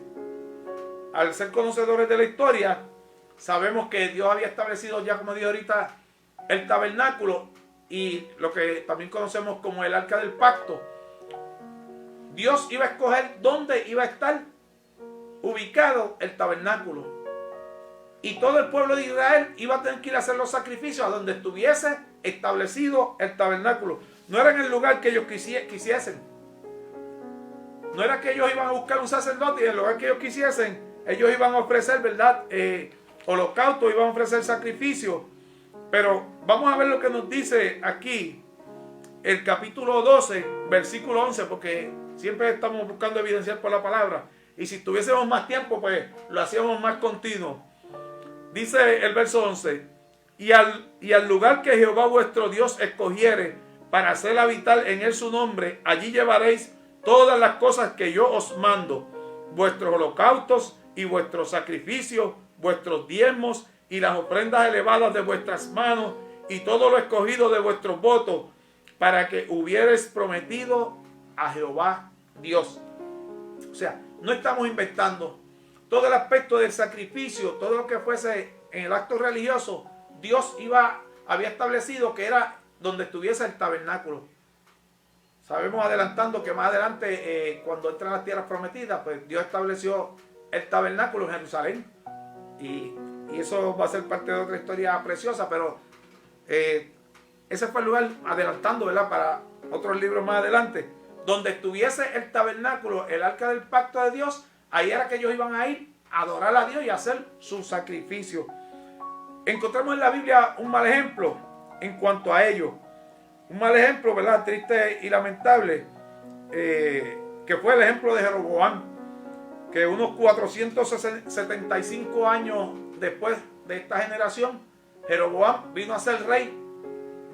Al ser conocedores de la historia, sabemos que Dios había establecido ya, como dije ahorita, el tabernáculo y lo que también conocemos como el arca del pacto. Dios iba a escoger dónde iba a estar ubicado el tabernáculo, y todo el pueblo de Israel iba a tener que ir a hacer los sacrificios a donde estuviese establecido el tabernáculo. No era en el lugar que ellos quisiesen. No era que ellos iban a buscar un sacerdote y en el lugar que ellos quisiesen ellos iban a ofrecer, ¿verdad?, holocausto, iban a ofrecer sacrificio. Pero vamos a ver lo que nos dice aquí el capítulo 12, versículo 11, porque siempre estamos buscando evidenciar por la palabra, y si tuviésemos más tiempo, pues lo hacíamos más continuo. Dice el verso 11: y al lugar que Jehová vuestro Dios escogiere para hacer habitar en él su nombre, allí llevaréis todas las cosas que yo os mando, vuestros holocaustos y vuestros sacrificios, vuestros diezmos y las ofrendas elevadas de vuestras manos y todo lo escogido de vuestros votos, para que hubierais prometido a Jehová Dios. O sea, no estamos inventando. Todo el aspecto del sacrificio, todo lo que fuese en el acto religioso, Dios había establecido que era donde estuviese el tabernáculo. Sabemos adelantando que más adelante, cuando entran las tierras prometidas, pues Dios estableció el tabernáculo en Jerusalén. Y eso va a ser parte de otra historia preciosa, pero ese fue el lugar, adelantando, ¿verdad?, para otros libros más adelante, donde estuviese el tabernáculo, el arca del pacto de Dios. Ahí era que ellos iban a ir a adorar a Dios y a hacer su sacrificio. Encontramos en la Biblia un mal ejemplo en cuanto a ello. Un mal ejemplo, ¿verdad?, triste y lamentable, que fue el ejemplo de Jeroboam, que unos 475 años después de esta generación, Jeroboam vino a ser rey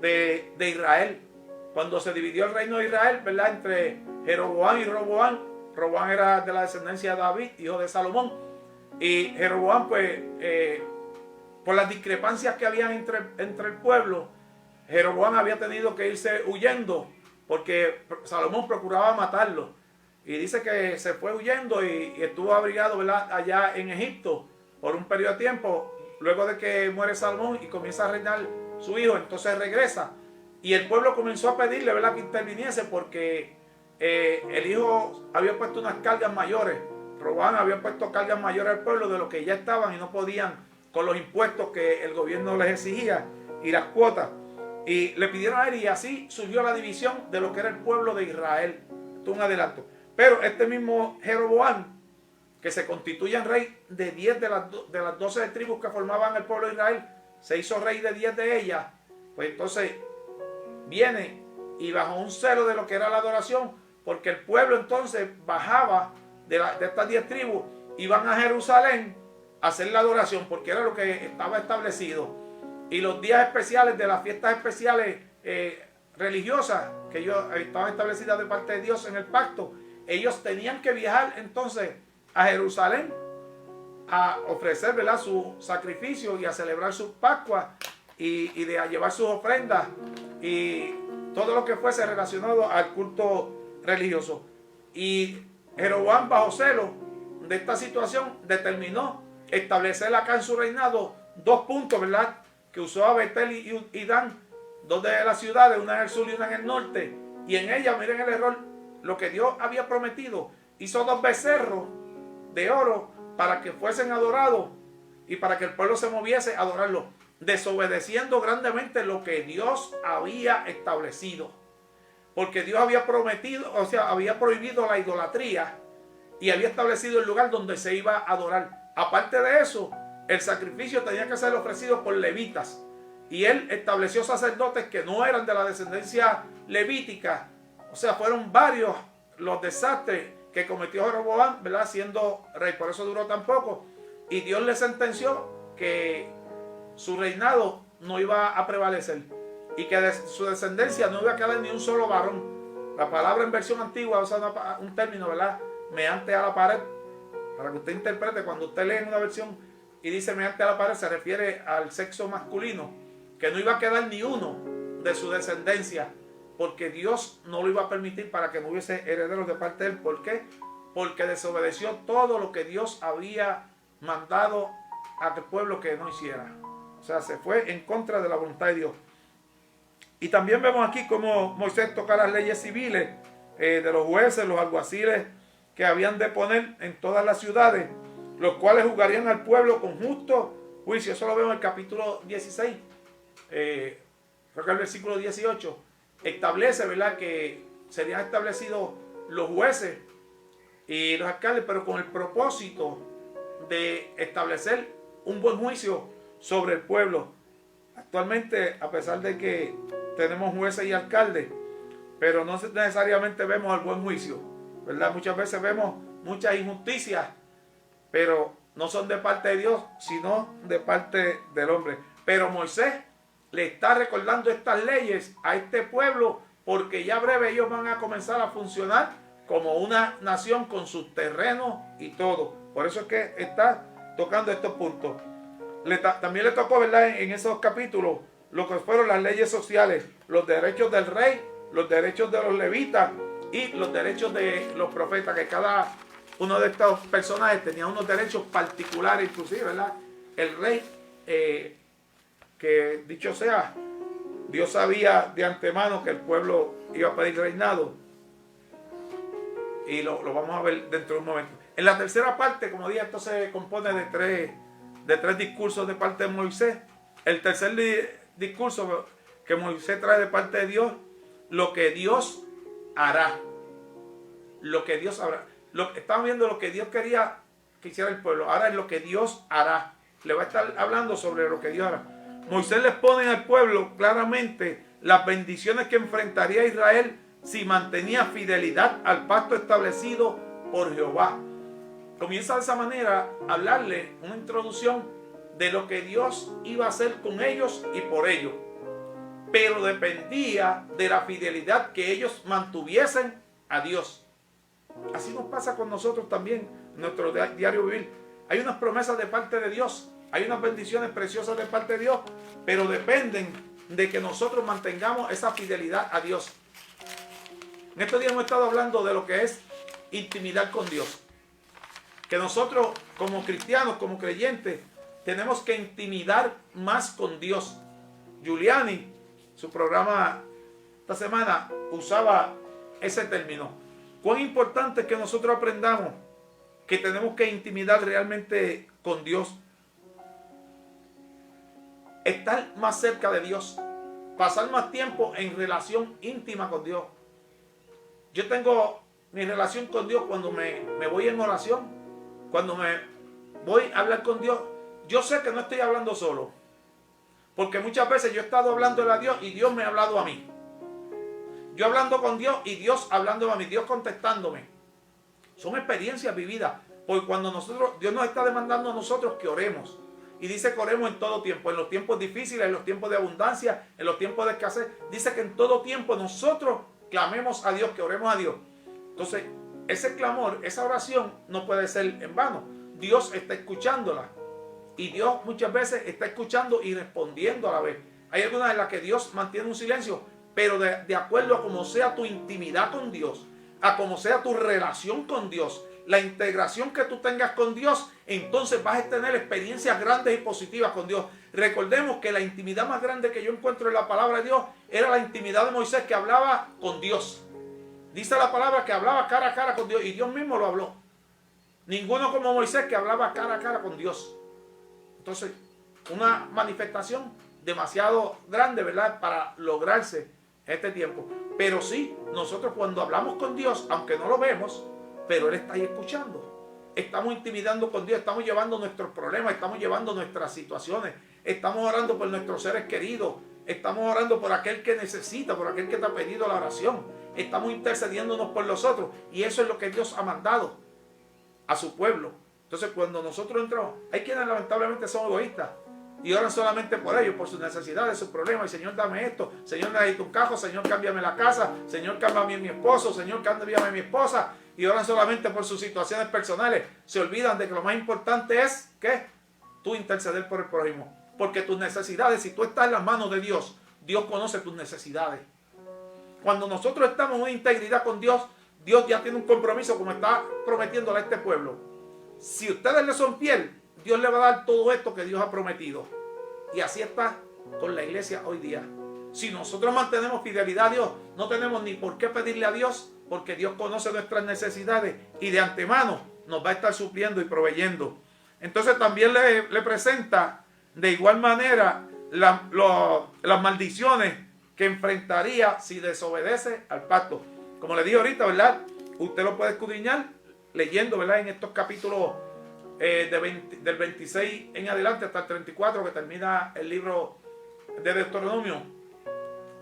de Israel. Cuando se dividió el reino de Israel, ¿verdad?, entre Jeroboam y Roboam. Roboam era de la descendencia de David, hijo de Salomón. Y Jeroboam, pues, por las discrepancias que había entre el pueblo, Jeroboam había tenido que irse huyendo porque Salomón procuraba matarlo. Y dice que se fue huyendo y estuvo abrigado, ¿verdad?, allá en Egipto por un periodo de tiempo. Luego de que muere Salomón y comienza a reinar su hijo, entonces regresa. Y el pueblo comenzó a pedirle, ¿verdad?, que interviniese porque el hijo había puesto unas cargas mayores. Roboam había puesto cargas mayores al pueblo de lo que ya estaban y no podían con los impuestos que el gobierno les exigía y las cuotas. Y le pidieron a él, y así surgió la división de lo que era el pueblo de Israel. Esto es un adelanto. Pero este mismo Jeroboam, que se constituye en rey de 10 de las 12 tribus que formaban el pueblo de Israel, se hizo rey de 10 de ellas. Pues entonces viene y bajo un celo de lo que era la adoración, porque el pueblo entonces bajaba de estas 10 tribus, iban a Jerusalén a hacer la adoración, porque era lo que estaba establecido. Y los días especiales de las fiestas especiales religiosas que ellos estaban establecidas de parte de Dios en el pacto, ellos tenían que viajar entonces a Jerusalén a ofrecer, ¿verdad?, su sacrificio y a celebrar sus Pascuas y a llevar sus ofrendas y todo lo que fuese relacionado al culto religioso. Y Jeroboam, bajo celo de esta situación, determinó establecer acá en su reinado 2 puntos, ¿verdad?, que usó a Betel y Dan, 2 de las ciudades, una en el sur y una en el norte. Y en ella, miren el error, lo que Dios había prometido, hizo 2 becerros de oro para que fuesen adorados y para que el pueblo se moviese a adorarlo, desobedeciendo grandemente lo que Dios había establecido. Porque Dios había prometido, o sea, había prohibido la idolatría y había establecido el lugar donde se iba a adorar. Aparte de eso, el sacrificio tenía que ser ofrecido por levitas. Y él estableció sacerdotes que no eran de la descendencia levítica. O sea, fueron varios los desastres que cometió Jeroboam, ¿verdad?, siendo rey. Por eso duró tan poco. Y Dios le sentenció que su reinado no iba a prevalecer y que de su descendencia no iba a quedar ni un solo varón. La palabra en versión antigua usa un término, ¿verdad?, meante a la pared, para que usted interprete. Cuando usted lee en una versión y dice meante a la pared, se refiere al sexo masculino, que no iba a quedar ni uno de su descendencia, porque Dios no lo iba a permitir para que no hubiese herederos de parte de él. ¿Por qué? Porque desobedeció todo lo que Dios había mandado a aquel pueblo que no hiciera. O sea, se fue en contra de la voluntad de Dios. Y también vemos aquí cómo Moisés toca las leyes civiles de los jueces, los alguaciles que habían de poner en todas las ciudades, los cuales juzgarían al pueblo con justo juicio. Eso lo vemos en el capítulo 16, creo que el versículo 18, establece, ¿verdad?, que serían establecidos los jueces y los alcaldes, pero con el propósito de establecer un buen juicio sobre el pueblo. Actualmente, a pesar de que tenemos jueces y alcaldes, pero no necesariamente vemos el buen juicio, ¿verdad? Muchas veces vemos muchas injusticias, pero no son de parte de Dios, sino de parte del hombre. Pero Moisés le está recordando estas leyes a este pueblo, porque ya breve ellos van a comenzar a funcionar como una nación con sus terrenos y todo. Por eso es que está tocando estos puntos. También le tocó, ¿verdad?, en esos capítulos lo que fueron las leyes sociales, los derechos del rey, los derechos de los levitas y los derechos de los profetas, que cada uno de estos personajes tenía unos derechos particulares, inclusive, ¿verdad? El rey, que dicho sea, Dios sabía de antemano que el pueblo iba a pedir reinado, y lo vamos a ver dentro de un momento. En la tercera parte, como dije, esto se compone de tres discursos de parte de Moisés. El tercer discurso que Moisés trae de parte de Dios, lo que Dios hará. Lo que Dios hará. Estamos viendo lo que Dios quería que hiciera el pueblo. Ahora es lo que Dios hará. Le va a estar hablando sobre lo que Dios hará. Moisés les pone al pueblo claramente las bendiciones que enfrentaría Israel si mantenía fidelidad al pacto establecido por Jehová. Comienza de esa manera a hablarle una introducción de lo que Dios iba a hacer con ellos y por ellos. Pero dependía de la fidelidad que ellos mantuviesen a Dios. Así nos pasa con nosotros también en nuestro diario vivir. Hay unas promesas de parte de Dios, hay unas bendiciones preciosas de parte de Dios, pero dependen de que nosotros mantengamos esa fidelidad a Dios. En estos días hemos estado hablando de lo que es intimidad con Dios. Que nosotros como cristianos, como creyentes, tenemos que intimidar más con Dios. Giuliani, su programa esta semana, usaba ese término. Cuán importante es que nosotros aprendamos que tenemos que intimidar realmente con Dios. Estar más cerca de Dios. Pasar más tiempo en relación íntima con Dios. Yo tengo mi relación con Dios cuando me voy en oración. Cuando me voy a hablar con Dios. Yo sé que no estoy hablando solo. Porque muchas veces yo he estado hablando a Dios y Dios me ha hablado a mí. Yo hablando con Dios y Dios hablando a mí. Dios contestándome. Son experiencias vividas. Porque cuando Dios nos está demandando a nosotros que oremos. Y dice que oremos en todo tiempo. En los tiempos difíciles, en los tiempos de abundancia, en los tiempos de escasez. Dice que en todo tiempo nosotros clamemos a Dios, que oremos a Dios. Entonces, ese clamor, esa oración no puede ser en vano. Dios está escuchándola. Y Dios muchas veces está escuchando y respondiendo a la vez. Hay algunas en las que Dios mantiene un silencio, pero de acuerdo a cómo sea tu intimidad con Dios, a cómo sea tu relación con Dios, la integración que tú tengas con Dios, entonces vas a tener experiencias grandes y positivas con Dios. Recordemos que la intimidad más grande que yo encuentro en la palabra de Dios era la intimidad de Moisés, que hablaba con Dios. Dice la palabra que hablaba cara a cara con Dios, y Dios mismo lo habló. Ninguno como Moisés, que hablaba cara a cara con Dios. Entonces, una manifestación demasiado grande, ¿verdad?, para lograrse este tiempo. Pero sí, nosotros cuando hablamos con Dios, aunque no lo vemos, pero Él está ahí escuchando. Estamos intimidando con Dios, estamos llevando nuestros problemas, estamos llevando nuestras situaciones, estamos orando por nuestros seres queridos, estamos orando por aquel que necesita, por aquel que te ha pedido la oración, estamos intercediéndonos por los otros, y eso es lo que Dios ha mandado a su pueblo. Entonces, cuando nosotros entramos, hay quienes lamentablemente son egoístas y oran solamente por ellos, por sus necesidades, sus problemas. Y Señor, dame esto. Señor, necesito un carro. Señor, cámbiame la casa. Señor, cámbiame a mi esposo. Señor, cámbiame a mi esposa. Y oran solamente por sus situaciones personales. Se olvidan de que lo más importante es que tú interceder por el prójimo. Porque tus necesidades, si tú estás en las manos de Dios, Dios conoce tus necesidades. Cuando nosotros estamos en una integridad con Dios, Dios ya tiene un compromiso, como está prometiéndole a este pueblo. Si ustedes le son fiel, Dios le va a dar todo esto que Dios ha prometido. Y así está con la iglesia hoy día. Si nosotros mantenemos fidelidad a Dios, no tenemos ni por qué pedirle a Dios, porque Dios conoce nuestras necesidades y de antemano nos va a estar supliendo y proveyendo. Entonces también le presenta de igual manera las maldiciones que enfrentaría si desobedece al pacto. Como le dije ahorita, ¿verdad? Usted lo puede escudriñar leyendo, ¿verdad?, en estos capítulos del 26 en adelante hasta el 34, que termina el libro de Deuteronomio.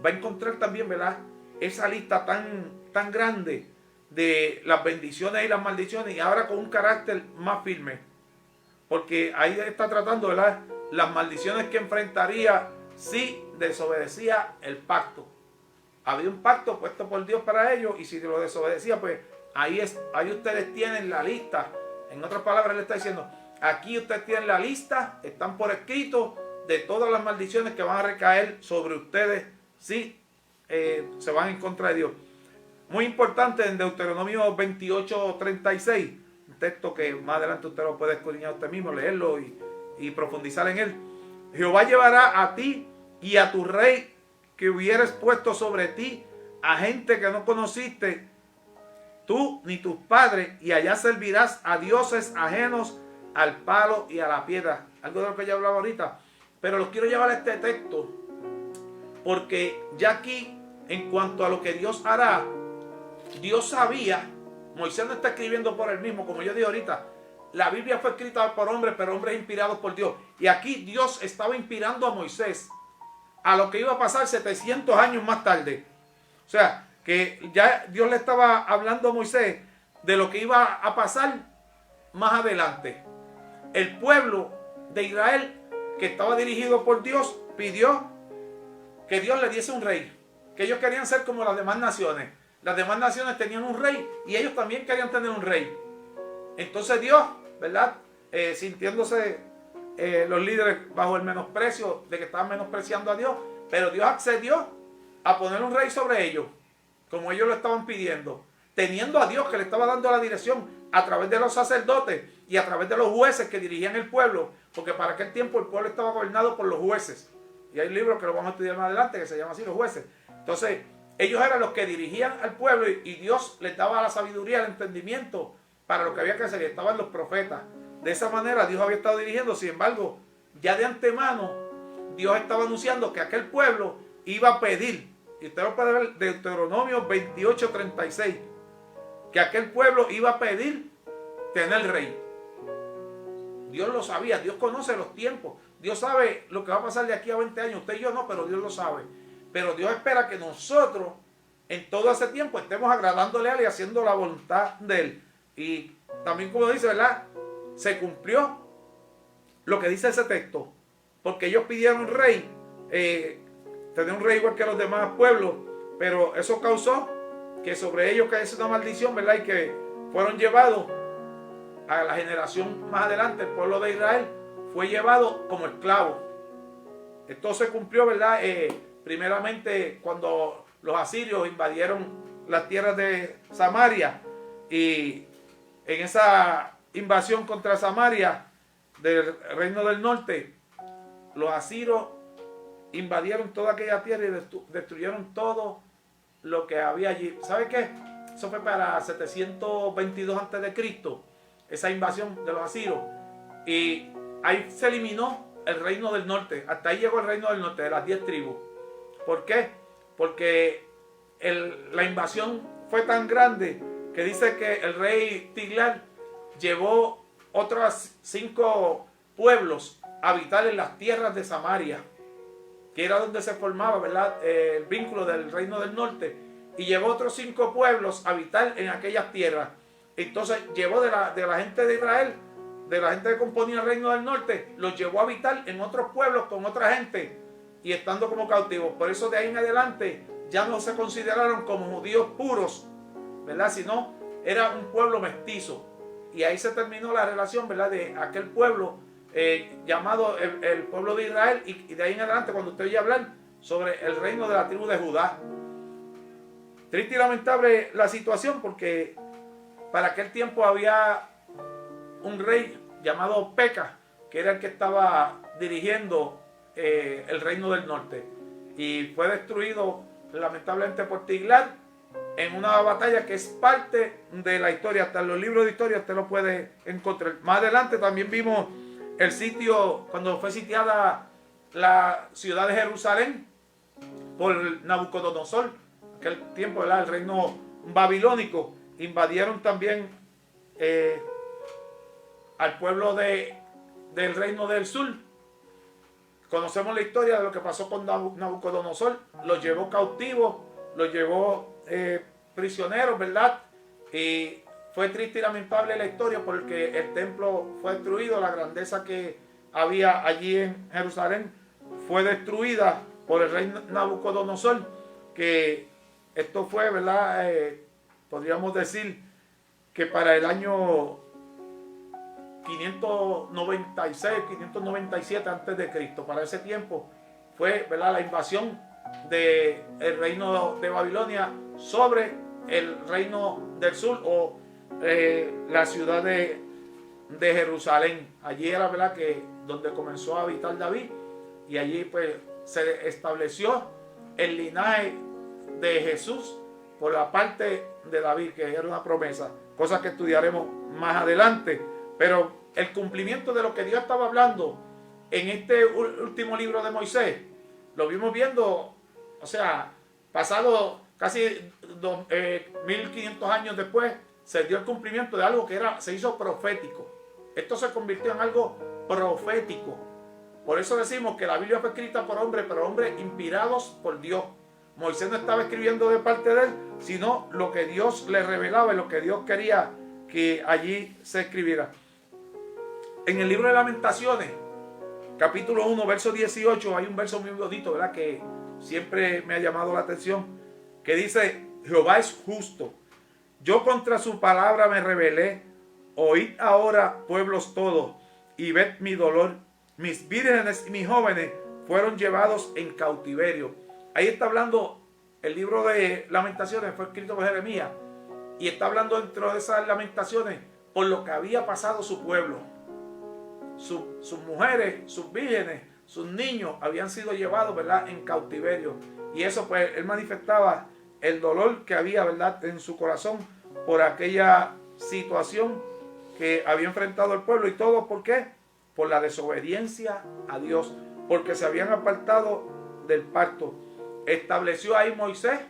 Va a encontrar también, ¿verdad?, esa lista tan grande de las bendiciones y las maldiciones, y ahora con un carácter más firme, porque ahí está tratando, ¿verdad?, las maldiciones que enfrentaría si desobedecía el pacto. Había un pacto puesto por Dios para ellos, y si lo desobedecía, pues ahí ustedes tienen la lista. En otras palabras, le está diciendo, aquí ustedes tienen la lista, están por escrito, de todas las maldiciones que van a recaer sobre ustedes si se van en contra de Dios. Muy importante, en Deuteronomio 28:36, un texto que más adelante usted lo puede escudriñar usted mismo, leerlo y profundizar en él. Jehová llevará a ti y a tu rey que hubieres puesto sobre ti a gente que no conociste, tú ni tus padres, y allá servirás a dioses ajenos al palo y a la piedra. Algo de lo que ya hablaba ahorita. Pero los quiero llevar a este texto porque ya aquí, en cuanto a lo que Dios hará, Dios sabía. Moisés no está escribiendo por él mismo, como yo dije ahorita. La Biblia fue escrita por hombres, pero hombres inspirados por Dios. Y aquí Dios estaba inspirando a Moisés a lo que iba a pasar 700 años más tarde. O sea, que ya Dios le estaba hablando a Moisés de lo que iba a pasar más adelante. El pueblo de Israel, que estaba dirigido por Dios, pidió que Dios le diese un rey. Que ellos querían ser como las demás naciones. Las demás naciones tenían un rey y ellos también querían tener un rey. Entonces Dios, ¿verdad? Sintiéndose los líderes bajo el menosprecio de que estaban menospreciando a Dios, pero Dios accedió a poner un rey sobre ellos, como ellos lo estaban pidiendo, teniendo a Dios que le estaba dando la dirección a través de los sacerdotes y a través de los jueces que dirigían el pueblo, porque para aquel tiempo el pueblo estaba gobernado por los jueces. Y hay libros que lo vamos a estudiar más adelante que se llaman así, los jueces. Entonces, ellos eran los que dirigían al pueblo y Dios les daba la sabiduría, el entendimiento para lo que había que hacer. Y estaban los profetas. De esa manera Dios había estado dirigiendo. Sin embargo, ya de antemano, Dios estaba anunciando que aquel pueblo iba a pedir, y usted lo puede ver en Deuteronomio 28:36, que aquel pueblo iba a pedir tener rey. Dios lo sabía, Dios conoce los tiempos, Dios sabe lo que va a pasar de aquí a 20 años, usted y yo no, pero Dios lo sabe. Pero Dios espera que nosotros en todo ese tiempo estemos agradándole a Él y haciendo la voluntad de Él. Y también, como dice, ¿verdad? Se cumplió lo que dice ese texto, porque ellos pidieron rey, tener un rey igual que los demás pueblos, pero eso causó que sobre ellos cayese una maldición, ¿verdad? Y que fueron llevados a la generación más adelante. El pueblo de Israel fue llevado como esclavo. Esto se cumplió, ¿verdad? Primeramente cuando los asirios invadieron las tierras de Samaria, y en esa invasión contra Samaria del reino del norte, los asirios invadieron toda aquella tierra y destruyeron todo lo que había allí. ¿Sabe qué? Eso fue para 722 a.C., esa invasión de los asirios, y ahí se eliminó el reino del norte. Hasta ahí llegó el reino del norte, de las 10 tribus. ¿Por qué? Porque la invasión fue tan grande que dice que el rey Tiglat llevó otros 5 pueblos a habitar en las tierras de Samaria, que era donde se formaba, ¿verdad?, el vínculo del reino del norte, y llevó otros 5 pueblos a habitar en aquellas tierras. Entonces llevó de la gente de Israel, de la gente que componía el reino del norte, los llevó a habitar en otros pueblos con otra gente y estando como cautivos. Por eso de ahí en adelante ya no se consideraron como judíos puros, ¿verdad?, sino era un pueblo mestizo. Y ahí se terminó la relación, ¿verdad?, de aquel pueblo llamado el pueblo de Israel, y de ahí en adelante cuando usted oye hablar sobre el reino de la tribu de Judá. Triste y lamentable la situación, porque para aquel tiempo había un rey llamado Peca, que era el que estaba dirigiendo el reino del norte, y fue destruido lamentablemente por Tiglat en una batalla que es parte de la historia. Hasta en los libros de historia usted lo puede encontrar. Más adelante también vimos el sitio cuando fue sitiada la ciudad de Jerusalén por Nabucodonosor, aquel tiempo, ¿verdad?, el reino babilónico. Invadieron también al pueblo del reino del sur. Conocemos la historia de lo que pasó con Nabucodonosor. Los llevó cautivos, los llevó prisioneros, ¿verdad? Y fue triste y lamentable la historia, porque el templo fue destruido. La grandeza que había allí en Jerusalén fue destruida por el rey Nabucodonosor, que esto fue, ¿verdad?, podríamos decir, que para el año 596, 597 antes de Cristo, para ese tiempo fue, ¿verdad?, la invasión del reino de Babilonia sobre el reino del sur o la ciudad de Jerusalén. Allí era, ¿verdad?, que donde comenzó a habitar David, y allí pues se estableció el linaje de Jesús por la parte de David, que era una promesa, cosa que estudiaremos más adelante. Pero el cumplimiento de lo que Dios estaba hablando en este último libro de Moisés, lo vimos viendo, o sea, pasado casi 1500 años después, se dio el cumplimiento de algo que se hizo profético. Esto se convirtió en algo profético. Por eso decimos que la Biblia fue escrita por hombres, pero hombres inspirados por Dios. Moisés no estaba escribiendo de parte de él, sino lo que Dios le revelaba y lo que Dios quería que allí se escribiera. En el libro de Lamentaciones, capítulo 1, verso 18, hay un verso muy bonito, ¿verdad?, que siempre me ha llamado la atención, que dice: Jehová es justo, yo contra su palabra me rebelé, oíd ahora, pueblos todos, y ved mi dolor. Mis vírgenes y mis jóvenes fueron llevados en cautiverio. Ahí está hablando, el libro de Lamentaciones fue escrito por Jeremías, y está hablando dentro de esas lamentaciones por lo que había pasado su pueblo. Sus mujeres, sus vírgenes, sus niños habían sido llevados, ¿verdad?, en cautiverio. Y eso pues él manifestaba el dolor que había, ¿verdad?, en su corazón por aquella situación que había enfrentado el pueblo. ¿Y todo por qué? Por la desobediencia a Dios, porque se habían apartado del pacto. Estableció ahí Moisés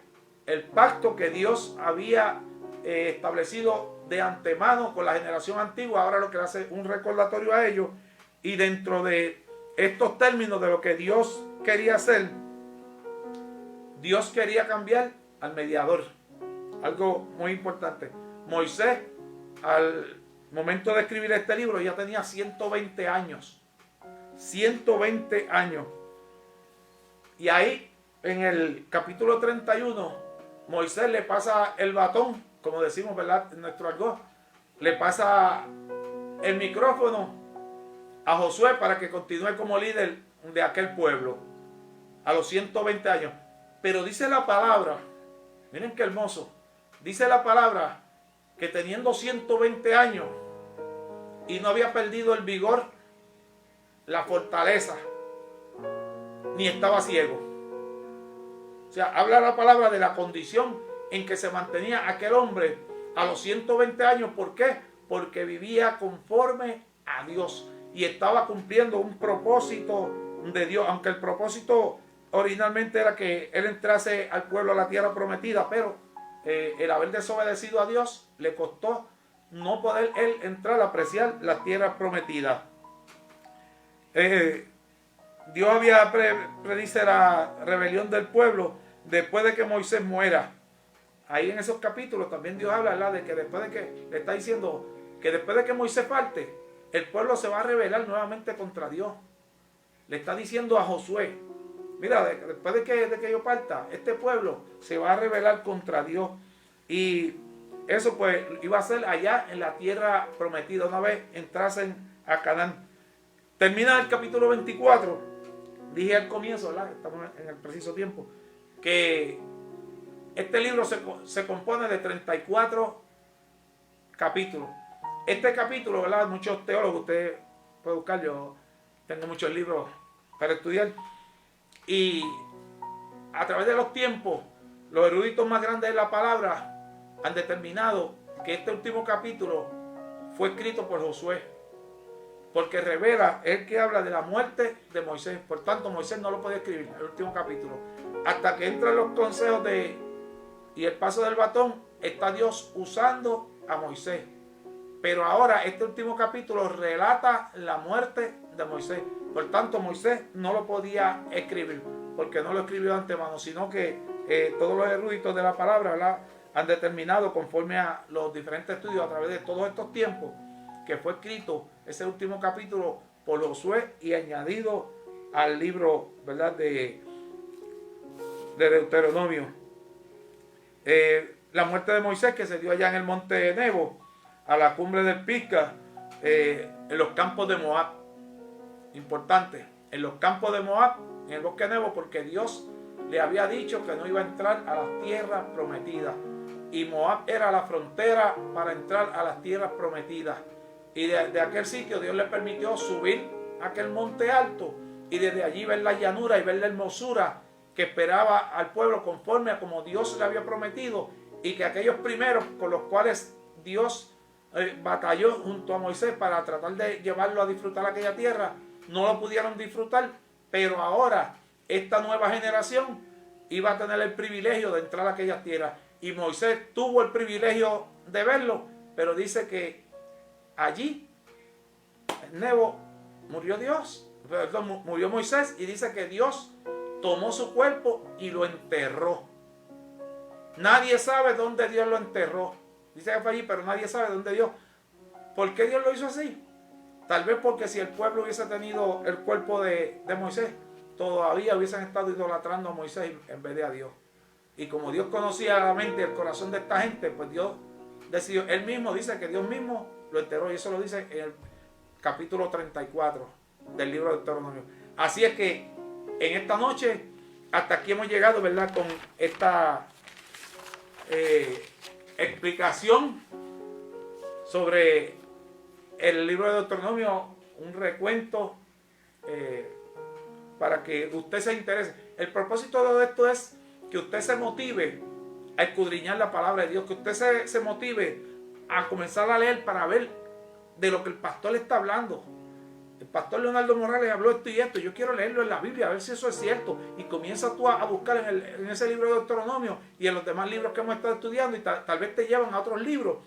el pacto que Dios había establecido de antemano con la generación antigua. Ahora lo que hace un recordatorio a ellos, y dentro de estos términos de lo que Dios quería hacer, Dios quería cambiar al mediador. Algo muy importante. Moisés, al momento de escribir este libro, ya tenía 120 años. 120 años. Y ahí, en el capítulo 31, Moisés le pasa el batón, como decimos, ¿verdad?, en nuestro argot. Le pasa el micrófono a Josué para que continúe como líder de aquel pueblo a los 120 años. Pero dice la palabra, miren qué hermoso, dice la palabra que teniendo 120 años y no había perdido el vigor, la fortaleza, ni estaba ciego. O sea, habla la palabra de la condición en que se mantenía aquel hombre a los 120 años. ¿Por qué? Porque vivía conforme a Dios y estaba cumpliendo un propósito de Dios, aunque el propósito originalmente era que él entrase al pueblo a la tierra prometida, pero el haber desobedecido a Dios le costó no poder él entrar a apreciar la tierra prometida. Dios había predice la rebelión del pueblo después de que Moisés muera. Ahí en esos capítulos también Dios habla, ¿verdad?, de que después de que le está diciendo que después de que Moisés parte, el pueblo se va a rebelar nuevamente contra Dios. Le está diciendo a Josué: mira, después de que yo parta, este pueblo se va a rebelar contra Dios. Y eso pues iba a ser allá en la tierra prometida, una vez entrasen a Canaán. Termina el capítulo 24. Dije al comienzo, ¿verdad?, estamos en el preciso tiempo, que este libro se compone de 34 capítulos. Este capítulo, ¿verdad?, muchos teólogos, usted puede buscar, yo tengo muchos libros para estudiar, y a través de los tiempos, los eruditos más grandes de la palabra han determinado que este último capítulo fue escrito por Josué, porque revela, el que habla de la muerte de Moisés. Por tanto, Moisés no lo puede escribir, el último capítulo. Hasta que entran los consejos y el paso del batón, está Dios usando a Moisés. Pero ahora este último capítulo relata la muerte de Moisés. Por tanto, Moisés no lo podía escribir, porque no lo escribió de antemano, sino que todos los eruditos de la palabra, ¿verdad?, han determinado, conforme a los diferentes estudios a través de todos estos tiempos, que fue escrito ese último capítulo por Josué y añadido al libro, ¿verdad?, de Deuteronomio. La muerte de Moisés, que se dio allá en el monte Nebo, a la cumbre del Pisga, en los campos de Moab. Importante, en los campos de Moab, en el bosque Nebo, porque Dios le había dicho que no iba a entrar a las tierras prometidas. Y Moab era la frontera para entrar a las tierras prometidas. Y de aquel sitio Dios le permitió subir a aquel monte alto y desde allí ver la llanura y ver la hermosura que esperaba al pueblo conforme a como Dios le había prometido, y que aquellos primeros con los cuales Dios batalló junto a Moisés para tratar de llevarlo a disfrutar aquella tierra, no lo pudieron disfrutar, pero ahora esta nueva generación iba a tener el privilegio de entrar a aquellas tierras, y Moisés tuvo el privilegio de verlo, pero dice que allí en Nebo murió Dios, perdón, murió Moisés, y dice que Dios tomó su cuerpo y lo enterró. Nadie sabe dónde Dios lo enterró. Dice que fue allí, pero nadie sabe dónde Dios. ¿Por qué Dios lo hizo así? Tal vez porque si el pueblo hubiese tenido el cuerpo de Moisés, todavía hubiesen estado idolatrando a Moisés en vez de a Dios. Y como Dios conocía la mente y el corazón de esta gente, pues Dios decidió, él mismo dice que Dios mismo lo enterró, y eso lo dice en el capítulo 34 del libro de Deuteronomio. Así es que en esta noche, hasta aquí hemos llegado, ¿verdad? Con esta explicación sobre el libro de Deuteronomio, un recuento para que usted se interese. El propósito de esto es que usted se motive a escudriñar la palabra de Dios, que usted se motive a comenzar a leer para ver de lo que el pastor le está hablando. El pastor Leonardo Morales habló esto y esto, yo quiero leerlo en la Biblia, a ver si eso es cierto, y comienza tú a buscar en ese libro de Deuteronomio y en los demás libros que hemos estado estudiando, y tal vez te llevan a otros libros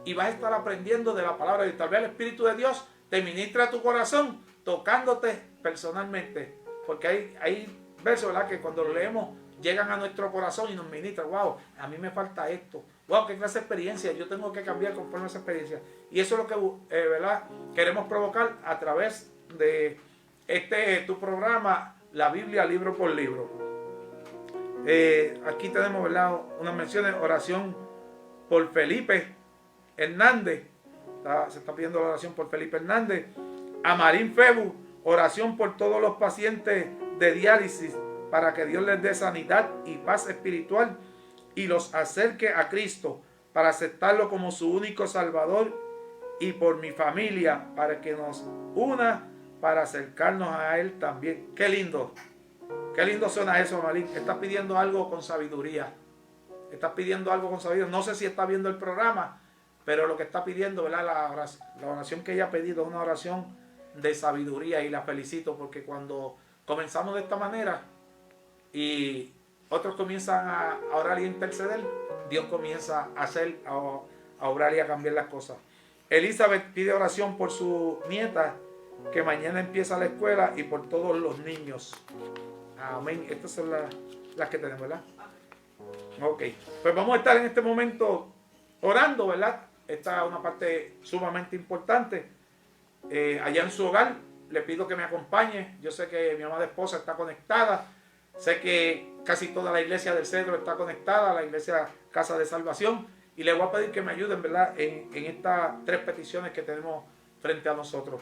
y vas a estar aprendiendo de la palabra, y tal vez el Espíritu de Dios te ministra a tu corazón, tocándote personalmente, porque hay versos, ¿verdad?, que cuando lo leemos llegan a nuestro corazón y nos ministran. Wow, a mí me falta esto, wow, qué clase de experiencia, yo tengo que cambiar conforme a esa experiencia. Y eso es lo que ¿verdad?, queremos provocar a través de tu programa, La Biblia libro por libro. Aquí tenemos, ¿verdad?, unas menciones: oración por Felipe Hernández, se está pidiendo la oración por Felipe Hernández. Amarín Febu, oración por todos los pacientes de diálisis, para que Dios les dé sanidad y paz espiritual y los acerque a Cristo, para aceptarlo como su único Salvador, y por mi familia, para que nos una para acercarnos a Él también. Qué lindo suena eso, Marín. Estás pidiendo algo con sabiduría. Estás pidiendo algo con sabiduría. No sé si está viendo el programa, pero lo que está pidiendo, ¿verdad?, la oración que ella ha pedido es una oración de sabiduría, y la felicito, porque cuando comenzamos de esta manera y otros comienzan a orar y a interceder, Dios comienza a obrar y a cambiar las cosas. Elizabeth pide oración por su nieta, que mañana empieza la escuela, y por todos los niños. Amén. Estas son las que tenemos, ¿verdad? Ok, pues vamos a estar en este momento orando, ¿verdad? Esta es una parte sumamente importante. Allá en su hogar, le pido que me acompañe. Yo sé que mi amada esposa está conectada. Sé que casi toda la iglesia del Cedro está conectada, la iglesia Casa de Salvación. Y le voy a pedir que me ayuden, ¿verdad?, en estas tres peticiones que tenemos frente a nosotros.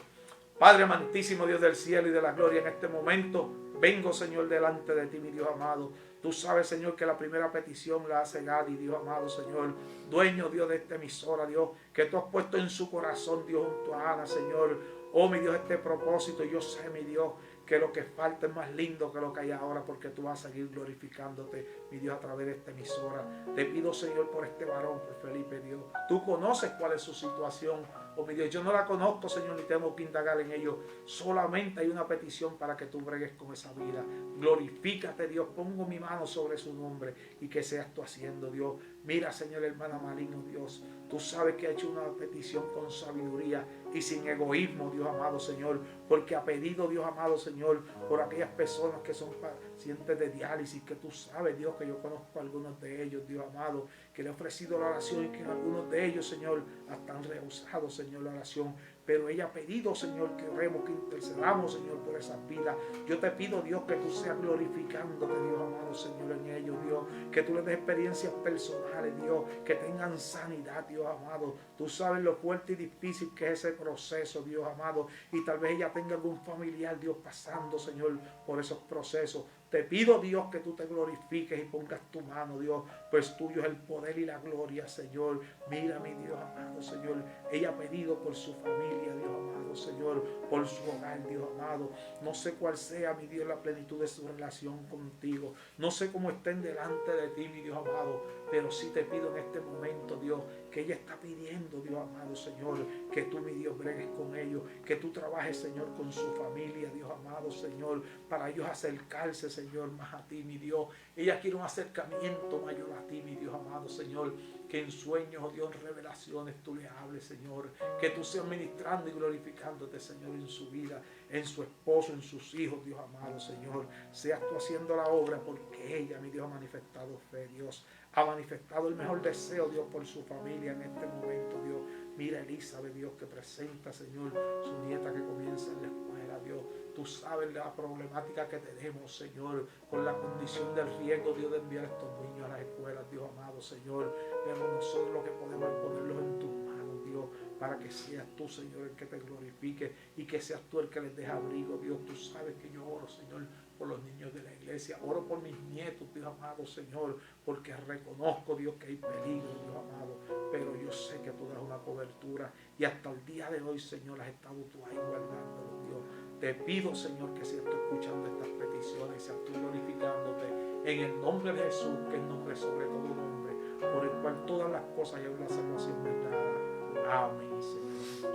Padre amantísimo, Dios del cielo y de la gloria, en este momento vengo, Señor, delante de ti, mi Dios amado. Tú sabes, Señor, que la primera petición la hace Gadi, Dios amado, Señor, dueño, Dios, de esta emisora, Dios, que tú has puesto en su corazón, Dios, junto a Ana, Señor. Oh, mi Dios, este propósito, yo sé, mi Dios, que lo que falta es más lindo que lo que hay ahora, porque tú vas a seguir glorificándote, mi Dios, a través de esta emisora. Te pido, Señor, por este varón, por Felipe, Dios. Tú conoces cuál es su situación. Oh, mi Dios, yo no la conozco, Señor, ni tengo que indagar en ello. Solamente hay una petición para que tú bregues con esa vida. Glorifícate, Dios. Pongo mi mano sobre su nombre y que seas tú haciendo, Dios. Mira, Señor, hermana Maligno, Dios. Tú sabes que ha hecho una petición con sabiduría y sin egoísmo, Dios amado, Señor. Porque ha pedido, Dios amado, Señor, por aquellas personas que son pacientes de diálisis, que tú sabes, Dios, que yo conozco a algunos de ellos, Dios amado, que le he ofrecido la oración y que algunos de ellos, Señor, hasta han rehusado, Señor, la oración. Pero ella ha pedido, Señor, que oremos, que intercedamos, Señor, por esas vidas. Yo te pido, Dios, que tú seas glorificándote, Dios amado, Señor, en ellos, Dios. que tú les des experiencias personales, Dios, que tengan sanidad, Dios amado. Tú sabes lo fuerte y difícil que es ese proceso, Dios amado, y tal vez ella tenga algún familiar, Dios, pasando, Señor, por esos procesos. Te pido, Dios, que tú te glorifiques y pongas tu mano, Dios, pues tuyo es el poder y la gloria, Señor. Mira, mi Dios amado, Señor, ella ha pedido por su familia, Dios amado, Señor, por su hogar, Dios amado. No sé cuál sea, mi Dios, la plenitud de su relación contigo. No sé cómo estén delante de ti, mi Dios amado, pero sí te pido en este momento, Dios, que ella está pidiendo, Dios amado, Señor, que tú, mi Dios, bregues con ellos, que tú trabajes, Señor, con su familia, Dios amado, Señor, para ellos acercarse, Señor, más a ti, mi Dios. Ella quiere un acercamiento mayor a ti, mi Dios amado, Señor, que en sueños, oh Dios, en revelaciones tú le hables, Señor, que tú seas ministrando y glorificándote, Señor, en su vida, en su esposo, en sus hijos, Dios amado, Señor. Seas tú haciendo la obra, porque ella, mi Dios, ha manifestado fe, Dios. Ha manifestado el mejor deseo, Dios, por su familia en este momento, Dios. Mira Elizabeth, Dios, que presenta, Señor, su nieta que comienza en la escuela, Dios. Tú sabes la problemática que tenemos, Señor, con la condición del riesgo, Dios, de enviar a estos niños a las escuelas, Dios amado, Señor. Pero nosotros lo que podemos es ponerlos en tus manos, Dios, para que seas tú, Señor, el que te glorifique y que seas tú el que les deje abrigo, Dios. Tú sabes que yo oro, Señor, por los niños de la iglesia. Oro por mis nietos, Dios amado, Señor, porque reconozco, Dios, que hay peligro, Dios amado, pero yo sé que tú das una cobertura y hasta el día de hoy, Señor, has estado tú ahí guardándolos, Dios. Te pido, Señor, que seas tú escuchando estas peticiones y seas tú glorificándote en el nombre de Jesús, que es nombre sobre todo nombre, por el cual todas las cosas y aún la salvación es dada. Amén, Señor.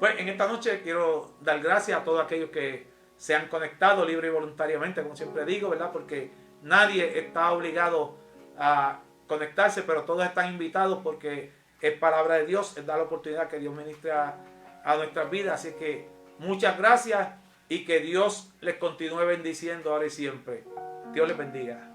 Pues en esta noche quiero dar gracias a todos aquellos que se han conectado libre y voluntariamente, como siempre digo, ¿verdad? Porque nadie está obligado a conectarse, pero todos están invitados porque es palabra de Dios, es dar la oportunidad que Dios ministre a nuestras vidas. Así que muchas gracias y que Dios les continúe bendiciendo ahora y siempre. Dios les bendiga.